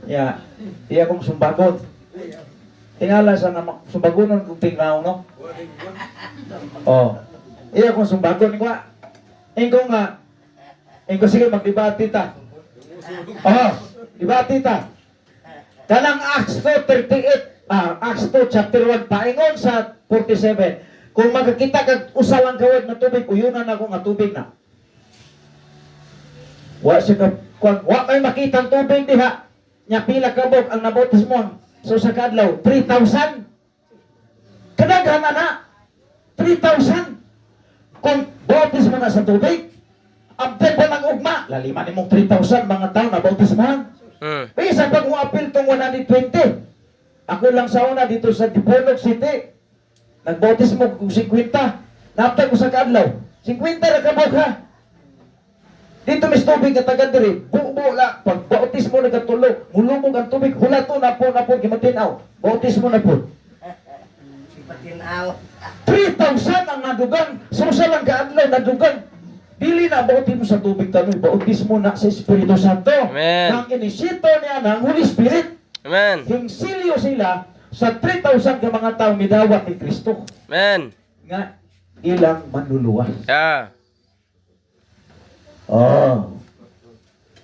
Ya, iya kong sumbagon. Tingala sa na sumbagonon kong tingnaw, no? Oh. Iya kong sumbagon ko. Ingko nga. Ingko sige magdebate ta. Oh, debate ta. Kanang Acts 2:38, Acts 2 chapter 1 paingon sa 47. Kung makakita kag usa lang kawad na tubig, uyunan ako nga tubig na. Wa may makita ang tubig diha. Nya pila kabog ang nabautismo. So sa kadlaw 3,000. Kadaghan na 3,000. Kung bautismo na sa tubig, abten pa ng ugma, laliman nimong 3,000 mga tao na bautismohan. Bisan pag mo apil tong 120. Ako lang sa una dito sa Dipolog City. Nagbautismo kung 50. Naptay ko sa kadlaw. 50 na kabog ha. Dito mis tubig nga taga diri. Buo la pag bautismo na katulog. Mulubog ang tubig. Hula to na po gimatinaw. Bautismo na po. Patinaw. 3,000 ang nadugang. Susa lang kaadlaw nadugang. Dili na bautismo sa tubig tanoy. Bautismo na sa Espiritu Santo. Amen. Ang inisito niya ng Holy Spirit. Amen. Hingsilyo sila sa 3,000 ka mga tao midawat ni Kristo. Amen. Nga ilang manluluwas. Yeah. Oh.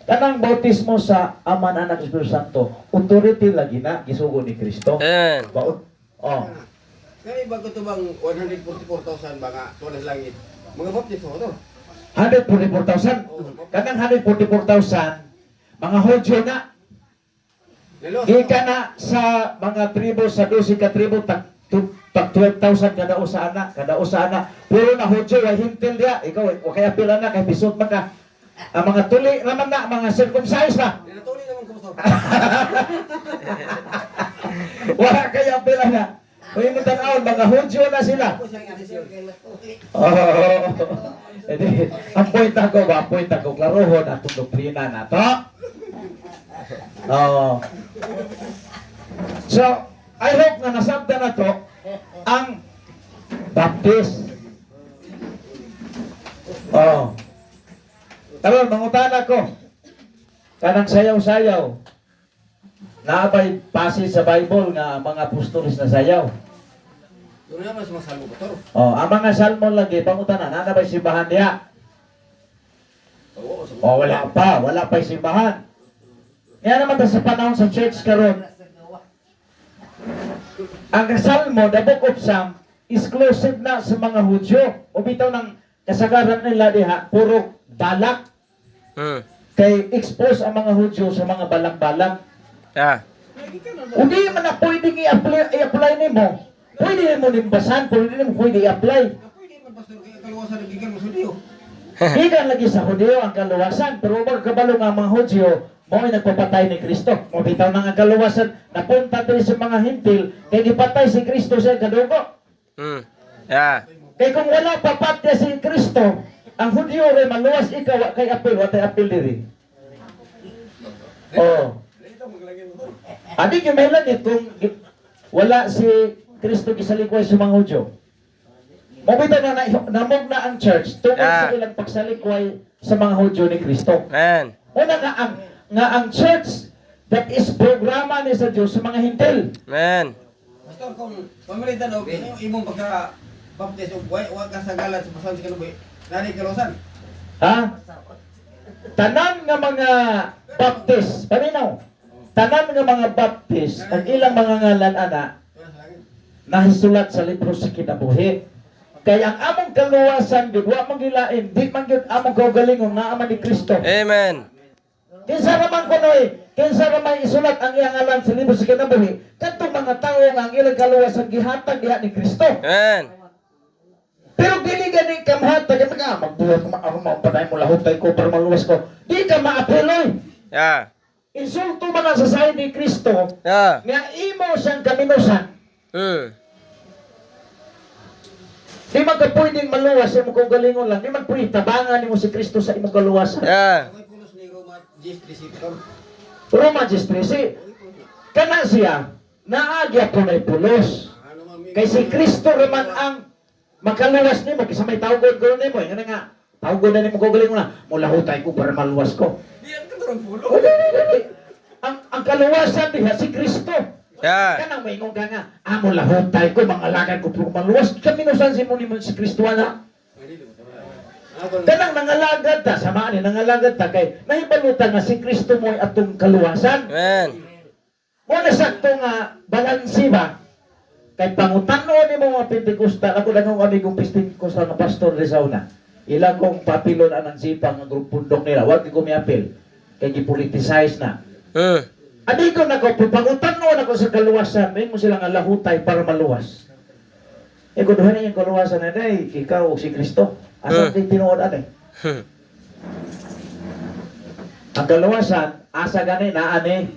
Kanang bautismo sa Ama, Anak, Espiritu Santo, authority lagi na gisugo ni Kristo. Amen. Baut. Oh. Kaya bago ito bang 144,000 mga tuwan sa langit? Mga baptiso ko to. 144,000. Kanang 144,000 mga Hudyo na. Nilos. Ika na sa mga tribo sa 12 ka tribo tak 12,000 kada usa ana. Puro na Hudyo ay hintil dia. Ikaw wa kay apila na kay bisot man ka. Ang mga tuli naman na mga circumcised na. Ninatuli naman ko to. Wala kay apila na. Uy mo tan-aw mga Hudyo na sila. Ako siyang atisyon. Oh. Edi, ang point ako, klarohon atong doktrina na to. Oh. So, I hope nga nasabda na to ang Baptist. Oh. Karon mangutana ko. Kanang sayaw-sayaw. Naabay passage sa Bible nga mga apostoles na sayaw. Doon naman sa mga salmo ko to. Oh, ang mga salmo lagi pangutana, na ba simbahan diha? Oo, sa Oh, wala pa simbahan. Yan naman ta sa panahon sa church karon. Ang salmo, the book of Psalm, exclusive na sa mga Hudyo. O bitaw ng kasagaran nila diha, puro balak. Kay expose ang mga Hudyo sa mga balak-balak. Yeah. Hindi man na pwedeng i-apply nimo. Pwede mo nimbasan, pwede i-apply. pwede man pastor kaya kaluwasan ng gigan mo sa Diyo. Ikan lagi sa Hudyo ang kaluwasan, pero wag kabalo nga mga Hudyo, mo ay nagpapatay ni Kristo. Mo bitaw na ang kaluwasan, napunta diri sa mga hintil, kay gipatay si Kristo sa kadugo. Yeah. Kay kung wala papatya si Kristo, ang Hudyo ray maluwas ikaw wa kay apil, wa tay apil diri. Oh. Adi yung melan kung wala si Kristo gisalikway sa mga Hudyo. Mabita na namog na ang church tungkol sa ilang pagsalikway sa mga Hudyo ni Kristo. Amen. Una nga ang church that is programa ni sa Diyos sa mga hintil. Amen. Pastor, kung pamilitan o imong pagka-baptist o wag ka sa galan sa pasan sa kanuboy, nari kaluwasan. Ha? Tanan nga mga Baptist, paminaw. Tanan nga mga Baptist, ang ilang mga ngalan ana nahisulat sa libro sa kinabuhi. Kaya ang among kaluwasan gud wa magilain, di man gyud among kaugalingon nga ama ni Kristo. Amen. Kinsa naman kunoy, kinsa naman isulat ang iyang ngalan sa libro sa kinabuhi, kadtong mga tawo nga ang ilang kaluwasan gihatag diha ni Kristo. Amen. Pero dili gani ka mahatag ka magbuhat mo panay mo lahutay ko para maluwas ko. Di ka maapeloy. Yeah. Insulto man ang sasayin ni Kristo Yeah. nga imo siyang kaminusan. Di man ka pwedeng maluwas sa imong kaugalingon lang. Di man pwede tabangan nimo si Kristo sa imong kaluwasan. Yeah. Ako'y pulos ni Roma 10:13 pastor. Roma 13. Kana siya naagya po na pulos. Ano man mi- Kay si Kristo raman ang makaluwas nimo kaysa may tawgon ko nimo. Nga nga, tawgon na nimo kaugalingon na. Mulahutay ko para maluwas ko. Diyan ka turong pulo. Ang kaluwasan diha si Kristo. Yeah. Kanang maingon ka nga, amo lahutay ko, mga alagan ko pero maluwas. Kaminusan si mo ni si Kristo na. Kanang nangalagad ta, samaan ni nangalagad ta kay nahibalutan nga si Kristo mo ay atong kaluwasan. Amen. Mo na sakto nga balansi ba? Kay pangutano ni mga Pentecostal, ako lang ang amigong Pentecostal na pastor de sauna. Ilang kong papilon anang sipang ang grupundong nila, wag ko miapil. Kay gipoliticize na. Amigo na ko, pangutano na ko sa kaluwasan, may mo silang alahutay para maluwas. E kung doon na yung kaluwasan na day, ikaw o si Kristo. Asan din tinuod ate? Ang kaluwasan, asa gani naa ni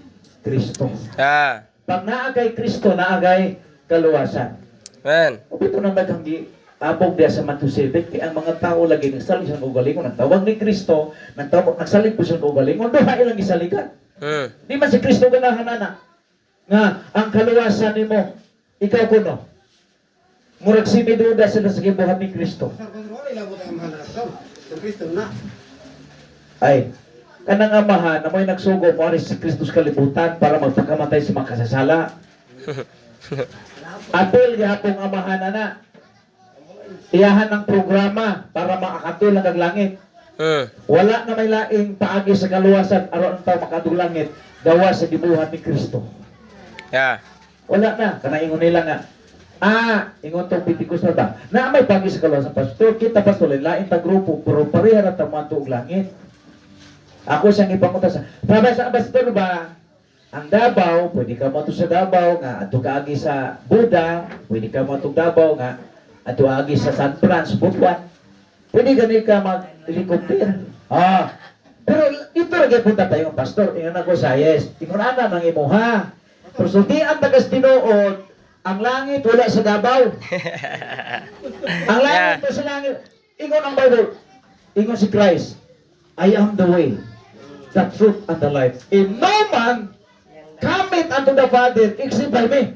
Kristo. Yeah. Pag naa kay Kristo, naa kay kaluwasan. Amen. O ito nang naghanggi, abog diya sa Matthew 7, kaya ang mga tao lagi nagsalig sa ugalingon, nagtawag ni Kristo, nagsalig po sa ugalingon, duha ilang isaligan. Di man si Kristo ganahan na nga ang kaluwasan nimo ikaw kuno. Murag si duda sila sa gibuhat ni Kristo. Pastor, kung wala ilabot ang mahal na pastor. Kung Kristo na. Ay, kanang amahan na mo'y nagsugo mo rin si Kristo sa kalibutan para magpakamatay sa mga kasasala. Apil gihapong amahan na iyahan ng programa para makakatulang ang langit. Wala na may laing paagi sa kaluwasan aron ang tao makadulangit gawa sa gibuhat ni Kristo. Yeah. Wala na, kanaingon nila nga. Ingon tong Pentecost ba? Na may paagi sa kaluwasan pastor, kita pastor lain ta grupo pero pareha ra ta manto og langit. Ako siyang ipanguta sa pastor ba? Ang Davao, pwede ka mo sa Davao nga ato kaagi sa Buda, pwede ka mo Davao nga ato agi sa San Francisco, Butuan. Pwede gani ka mag-helicopter. Pero ito lagi punta tayo, pastor. Ingon ako sa yes. Ingon ana nang imuha. Pero sultian tagas tinuod, ang langit wala sa Davao. Ang langit wala sa langit. Ingon ang Bible. Ingon si Christ, I am the way, the truth, and the life. And no man cometh unto the Father except by me.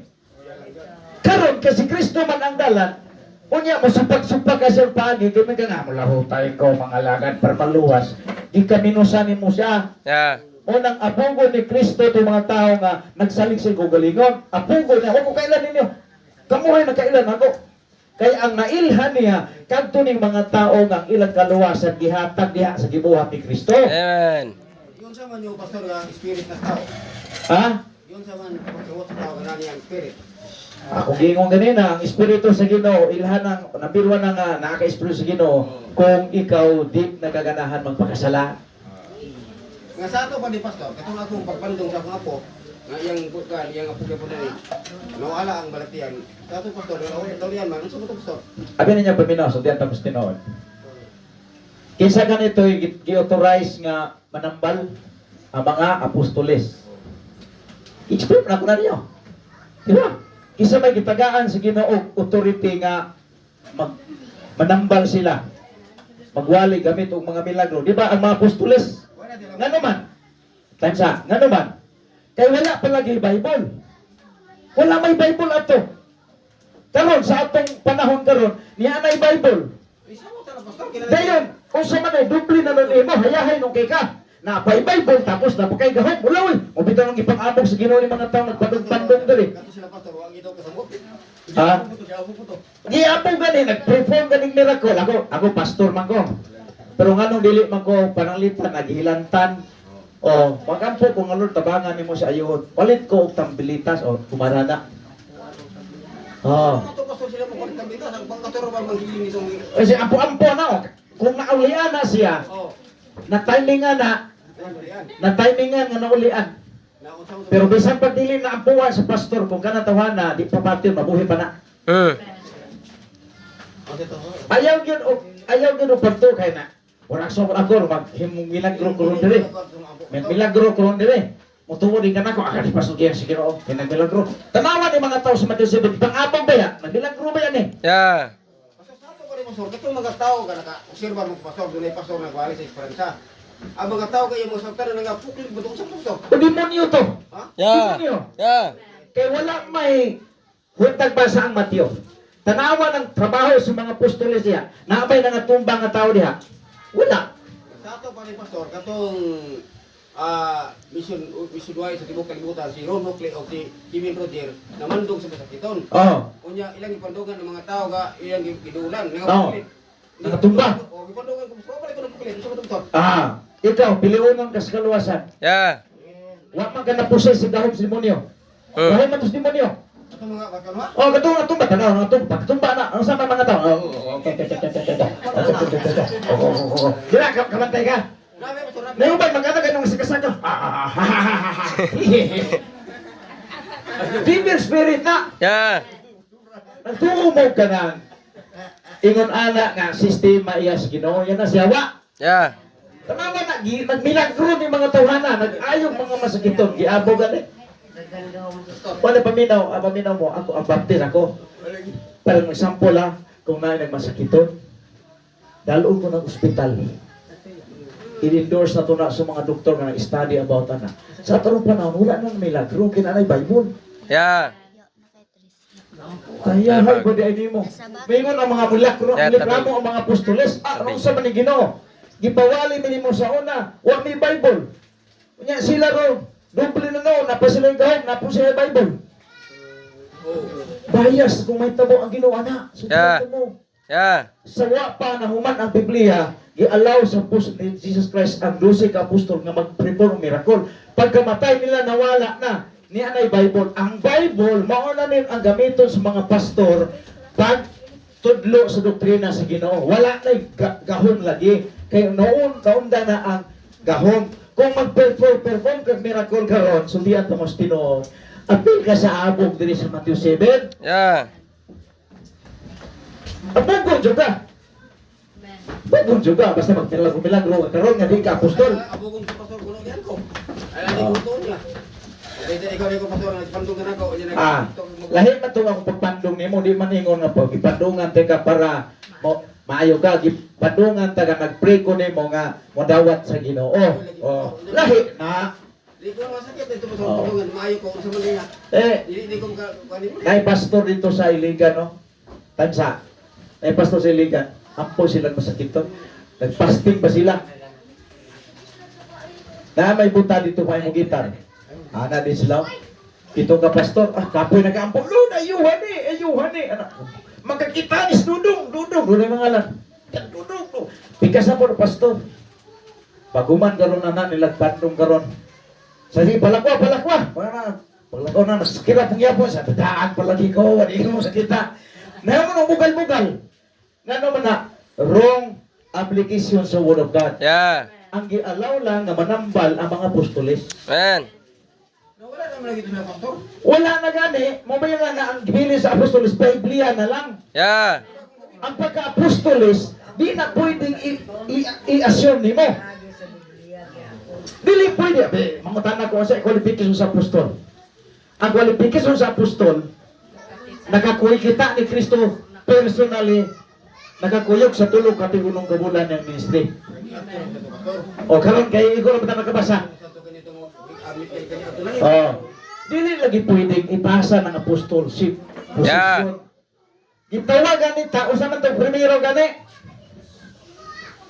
Karon kasi Kristo man ang dalan, unya mo supak-supak ka sa pagi, kami ka nga mo lahutay ko mga lagad para maluwas. Di ka minusanin mo siya. Yeah. Unang apugo ni Kristo itong mga tao nga nagsalig sa gugalingon. Apugo niya, huwag ko kailan ninyo. Kamuhay na kailan ako. Kaya ang nailhan niya, kadto ning mga tao nga ang ilang kaluwasan gihatag diha sa gibuhat ni Kristo. Amen. Yun sa man yung pastor nga spirit na tao. Ha? Yun sa man pagkawat sa tao nga niyang spirit. Ako gingon ganina, ang espiritu sa Ginoo, ilhan ng nabirwa na nga nakaka-espiritu sa Ginoo kung ikaw di nagaganahan magpakasala. Nga sa ato pa ni pastor, katong akong pagpandong sa akong apo, nga iyang bukan, iyang apo po dali. Nawala ang balatian. Sa ato pastor, daw yan man, unsa mo to pastor? Abi niya paminaw, so diyan tapos tinuod. Kinsa ganito gi-authorize nga manambal ang mga apostoles. Explain na ko na niyo. Di ba? Isa may gitagaan sa Ginoo authority nga manambal sila. Magwali gamit og mga milagro. Di ba ang mga apostoles? Nga naman. Tansa, nga naman. Kay wala palagi Bible. Wala may Bible ato. Karon sa atong panahon karon, niya nay Bible. Isa mo tala pastor, kinala. Dayon, unsa man ay dubli na nun imo, hayahay nung kay ka. Na pay Bible tapos na kay gahom. Wala ul. O bitaw nang ipang-abog sa Ginoo ni mga tawo nagpadong-padong diri. Kato sila pastor, wag itaw kasabot. Ha? Giapo po to. Giapong gani nag-perform ganing miracle. Ako pastor man ko. Pero nganong dili man ko pananglitan naghilantan. O magampo kung Lord tabangan nimo sa ayon. Palit ko og tambilitas o kumarana. Ato pastor sila mo kulit kambita, ang pangkatoro ba manghiling itong. Kasi ampo-ampo na o. Kung naulian na siya, Oh. na-timingan na, Yan. na-timingan nga naulian. Naunsa mo to. Pero bisan pag dili na ampuan sa pastor kung kana tawana, di pa pati mabuhi pa na. Ate to. Ayaw gyud og parto kay na. Ora so ako maghimong milagro ko ron diri. May milagro ko ron diri. Mutuo din kanako akali pastor diyan si Ginoo. Kay milagro. Tanawa ni mga tao sa Matthew 7 pang-abong ba ya? Nagmilagro ba yan eh? Yeah. Pastor, sa ato pa rin pastor, katong mga tao ka naka-observa mo pastor, doon ay pastor nagwali sa esperanza. Ang mga tao kayo mga saktan na nga puklik ba sa pastor? O demonyo to. Ha? Yeah. Demonyo. Yeah. Kay wala may huntag ba sa ang Matthew. Tanawa ng trabaho sa mga apostoles diha. Naabay na nga tumbang nga tao diha. Wala. Sa ato pa rin pastor, katong mission wise sa tibok kalibutan si Ron Hockley o si Kevin Roger namandog sa masakiton. Oh. Unya ilang ipandugan ng mga tao ga ilang gidulan nga Oo. puklit. Nakatumba. O ipandugan ko pastor, balik ko ng puklit. Sa pastor. Ikaw, piliunon ka sa kaluwasan. Yeah. Wa man ka napusay sa gahom sa demonyo. Gahom man sa demonyo. Ato mga bakal ha? Oh, katong tumba tanaw, tumba na. Ano sa mga tao? Dira ka kamantay ka. Nabi pastor, nabi. Nayubay magkata ganong sikasaka. Demon spirit na. Yeah. Nagtuumog ka na. Ingon ana nga sistema iya sa Ginoo yan na siya wa. Yeah. Tanawa na nagmilagro ni mga tawhana, nag-ayong mga masakiton, giabo gani. Gaganda mo. Wala paminaw mo, ako, ang baptist ako. Parang example kung na nagmasakiton, dalon ko ng ospital. I-endorse na to na sa mga doktor nga nag-study about ana. Sa tarong panahon, wala nang milagro, kinanay Bible. Yeah. Kaya hay ko di ay mo. Mingon ang mga milagro, Yeah, ang libramo ang mga apostoles. Ano sa man ni Ginoo? Gipawali mi mo sa una, wa may Bible. Unya sila ro, doble na no, napa sila gahom, napa sila Bible. Bias kung may tabo ang Ginoo ana. Yeah. Mo. Yeah. Sa wa pa na human ang Biblia, gi-allow sa ni Jesus Christ ang 12 ka apostol nga mag-perform ng miracle. Pagkamatay nila nawala na ni anay Bible. Ang Bible mao na nin ang gamiton sa mga pastor pag tudlo sa doktrina sa Ginoo. Wala na gahom lagi kay noon kaunda na ang gahom. Kung mag-perform kag miracle karon, sundian ta mos Tinoo. Apil ka sa abog diri sa Matthew 7. Yeah. Abog juga. Abog juga basta magmilagro karon nga di ka apostol. Abogong si pastor kuno diyan ko. Ay lagi ko niya. Okay, ikaw ko pastor nagpandungan ako. Lahi man to ako pagpandong nimo di man ingon nga pag ipandungan te ka para maayo ka gipandungan ta ka nagpray ko nimo nga modawat sa Ginoo. Oh, lahi na. Di ko masakit ito pastor pandungan maayo ko sa Manila. Di ko kanimo. Kay pastor dito sa Iligan no. Tansa. Kay pastor sa Iligan, ampo sila masakit to. Nagfasting pa sila. Na may buta dito pa mo gitar. Ana din sila. Ito ka pastor, kapoy nag-ampong, Lord, ayuhan eh. Magkakita ni Dudong mga lang. Dudong. Pikas na po, pastor. Paguman karon na nilagpandong karon. Sabi, palakwa. Palakwa na, nasikira pong yapon. Sa dadaan palagi ko, wali mo sa kita. Naman ang bugal-bugal. Nga naman na, wrong application sa Word of God. Yeah. Ang gi-allow lang na manambal ang mga apostoles. Amen. Wala naman lagi ito na pastor. Wala na gani, mabaya nga ang gibilis sa apostoles, Biblia na lang. Yeah. Ang pagka-apostoles, di na pwedeng i-assume ni mo. Dili pwede. Mga tanong ko sa qualification sa apostol. Ang qualification sa apostol, nakakuha kita ni Kristo personally, nakakuyog sa tulog katigunong kabulan ng ministry. O karon kay ikaw na nakabasa. Dili lagi pwedeng ipasa ng apostolship position. Gitawagan ni tao sa man to primero gani.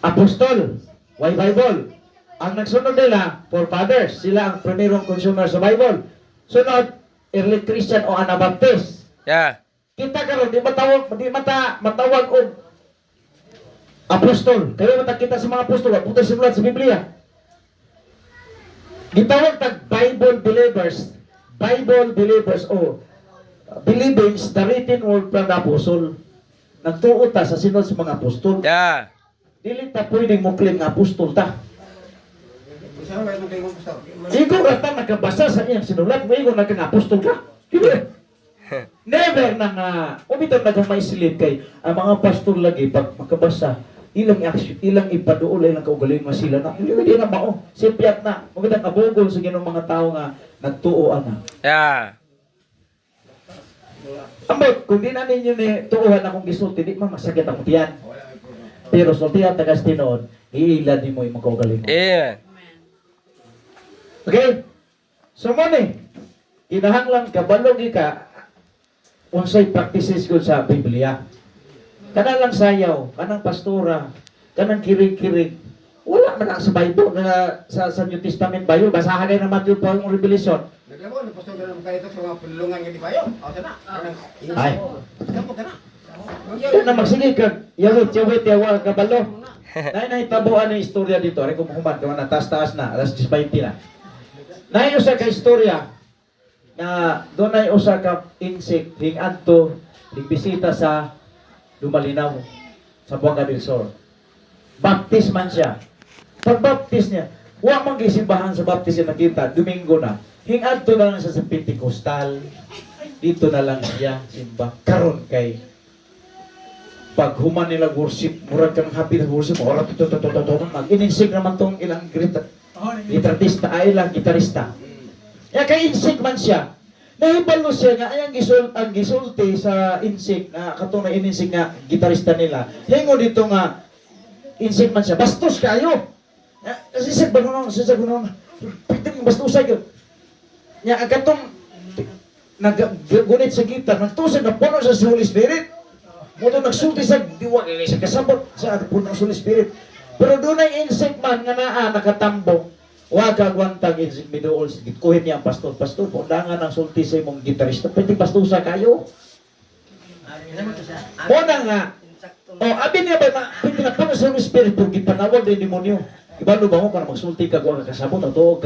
Apostol, why Bible? Ang nagsunod nila, forefathers, sila ang primerong consumer sa Bible. Sunod, early Christian o Anabaptist. Yeah. Kita karon di matawag og apostol. Kaya mata kita sa mga apostol, puto simulat sa Biblia. Gitawag tag Bible believers o believing the written word from the apostle. Nagtuo ta sa sinod sa mga apostol. Yeah. Dili ta pwedeng mo claim nga apostol ta. Isa ba yung tingong pastor? Ikaw rata nakabasa sa iyang sinulat mo, ikaw nagkang-apostol ka. Diba? Never na nga, umitaw na kang maisilip kay ang mga pastor lagi, pag makabasa, ilang ipaduol, ilang kaugaling nga sila na, hindi na mao, sipyat na, umitaw kabugol sa ginong mga tao nga, nagtuoan na. Yeah. Ambot, kung di na ninyo ni tuuhan akong gisulti, di man masakit ang tiyan. Pero sultihan tagas tinood, iila di mo yung mga kaugaling mo. Amen. Okay? So mo ni, kinahanglan kabalog ka unsay practices ko sa Biblia. Kana lang sayaw, kanang pastora, kanang kirig-kirig. Wala man sa Bible na sa New Testament Bible, basahan na Matthew pa yung Revelation. Naglabo na pastor ganun kayo sa mga pulungan nga di bayo. O tana. Ay. Kamu tana. Kaya na magsige ka, yawit, yawa, kabalo. Nahitabuan na istorya dito. Ay kumukuman, kung na taas-taas na, alas 10:20 na. Usa ka istorya na doon ay usa ka insect hing-adto higbisita sa Dumalinaw sa Buanga del Sur. Baptist man siya. Pag-baptist niya, wa man gisimbahan sa baptist niya nakita, Domingo na. Hing-adto na lang siya sa Pentecostal. Dito na lang siya simba. Karon kay pag human nila worship, murag kang happy na worship, oras to mag-ininsig naman tong ilang gitarista, ay ilang gitarista. Ya kay insig man siya. Nahibalo siya nga ay ang gisulti sa insig na katong na ininsig nga gitarista nila. Hingo dito nga insig man siya. Bastos kayo. Kasi sa bagunon, pwede mong bastusan yun. Ya katong naggunit sa gitar, nagtusag na puno sa Holy Spirit. Muto nagsulti sa diwa sa kasabot sa puno sa Holy Spirit. Pero doon ay insig man nga naa nakatambong. Huwag kagwantang insig midool. Gitkuhin niya ang pastor. Pastor, pundangan ang sulti sa imong gitarista. Pwede pastusa kayo. Muna nga. Abi niya ba, pwede na puno sa Holy Spirit kung gipanawag ng demonyo. Ibalo ba mo kung magsulti ka kung kasabot at o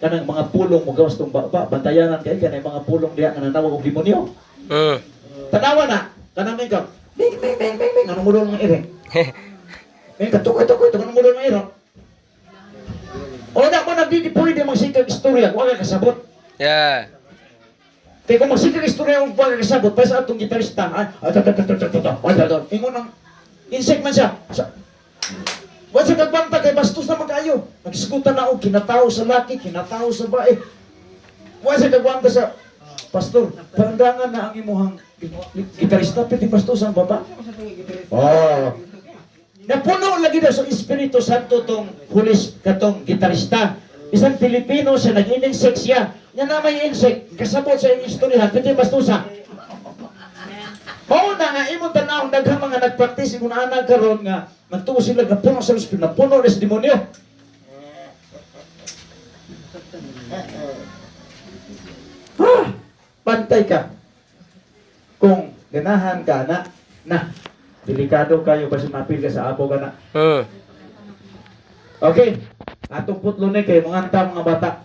kanang mga pulong mo gawas itong bantayanan kayo kanang mga pulong diya nga nanawag ng demonyo. Tanawa na. Kanang may ka. Bing. Anong mulong ng ireng? May katukoy. Anong mulong ng ireng? O na mo nagdidipoy di magsikag istorya kung aga kasabot. Yeah. Kaya kung magsikag istorya kung aga kasabot, pa sa atong gitarista, ingon ang insect man siya. Wala sa kagbanta kay bastos naman kayo. Nagsigutan na o, kinatao sa laki, kinatao sa bae. Wala sa kagbanta sa pastor, parandangan na ang imuhang gitarista, pwede bastos ang baba. Oh. Napuno lagi daw sa Espiritu Santo tong hulis katong gitarista. Isang Pilipino sa nag-insect siya. Yan na may insect. Kasabot sa istorya. Pwede bastusa. Mauna nga, imong tanawang daghang mga nagpraktis. Imong anak karon nga, nagtuo sila, napuno sa Espiritu, napuno rin sa demonyo. Pantay ka. Kung ganahan ka na. Delikado kayo basta mapil ka sa apo ka na. Okay. Atong putlo ni kay mga anta mga bata.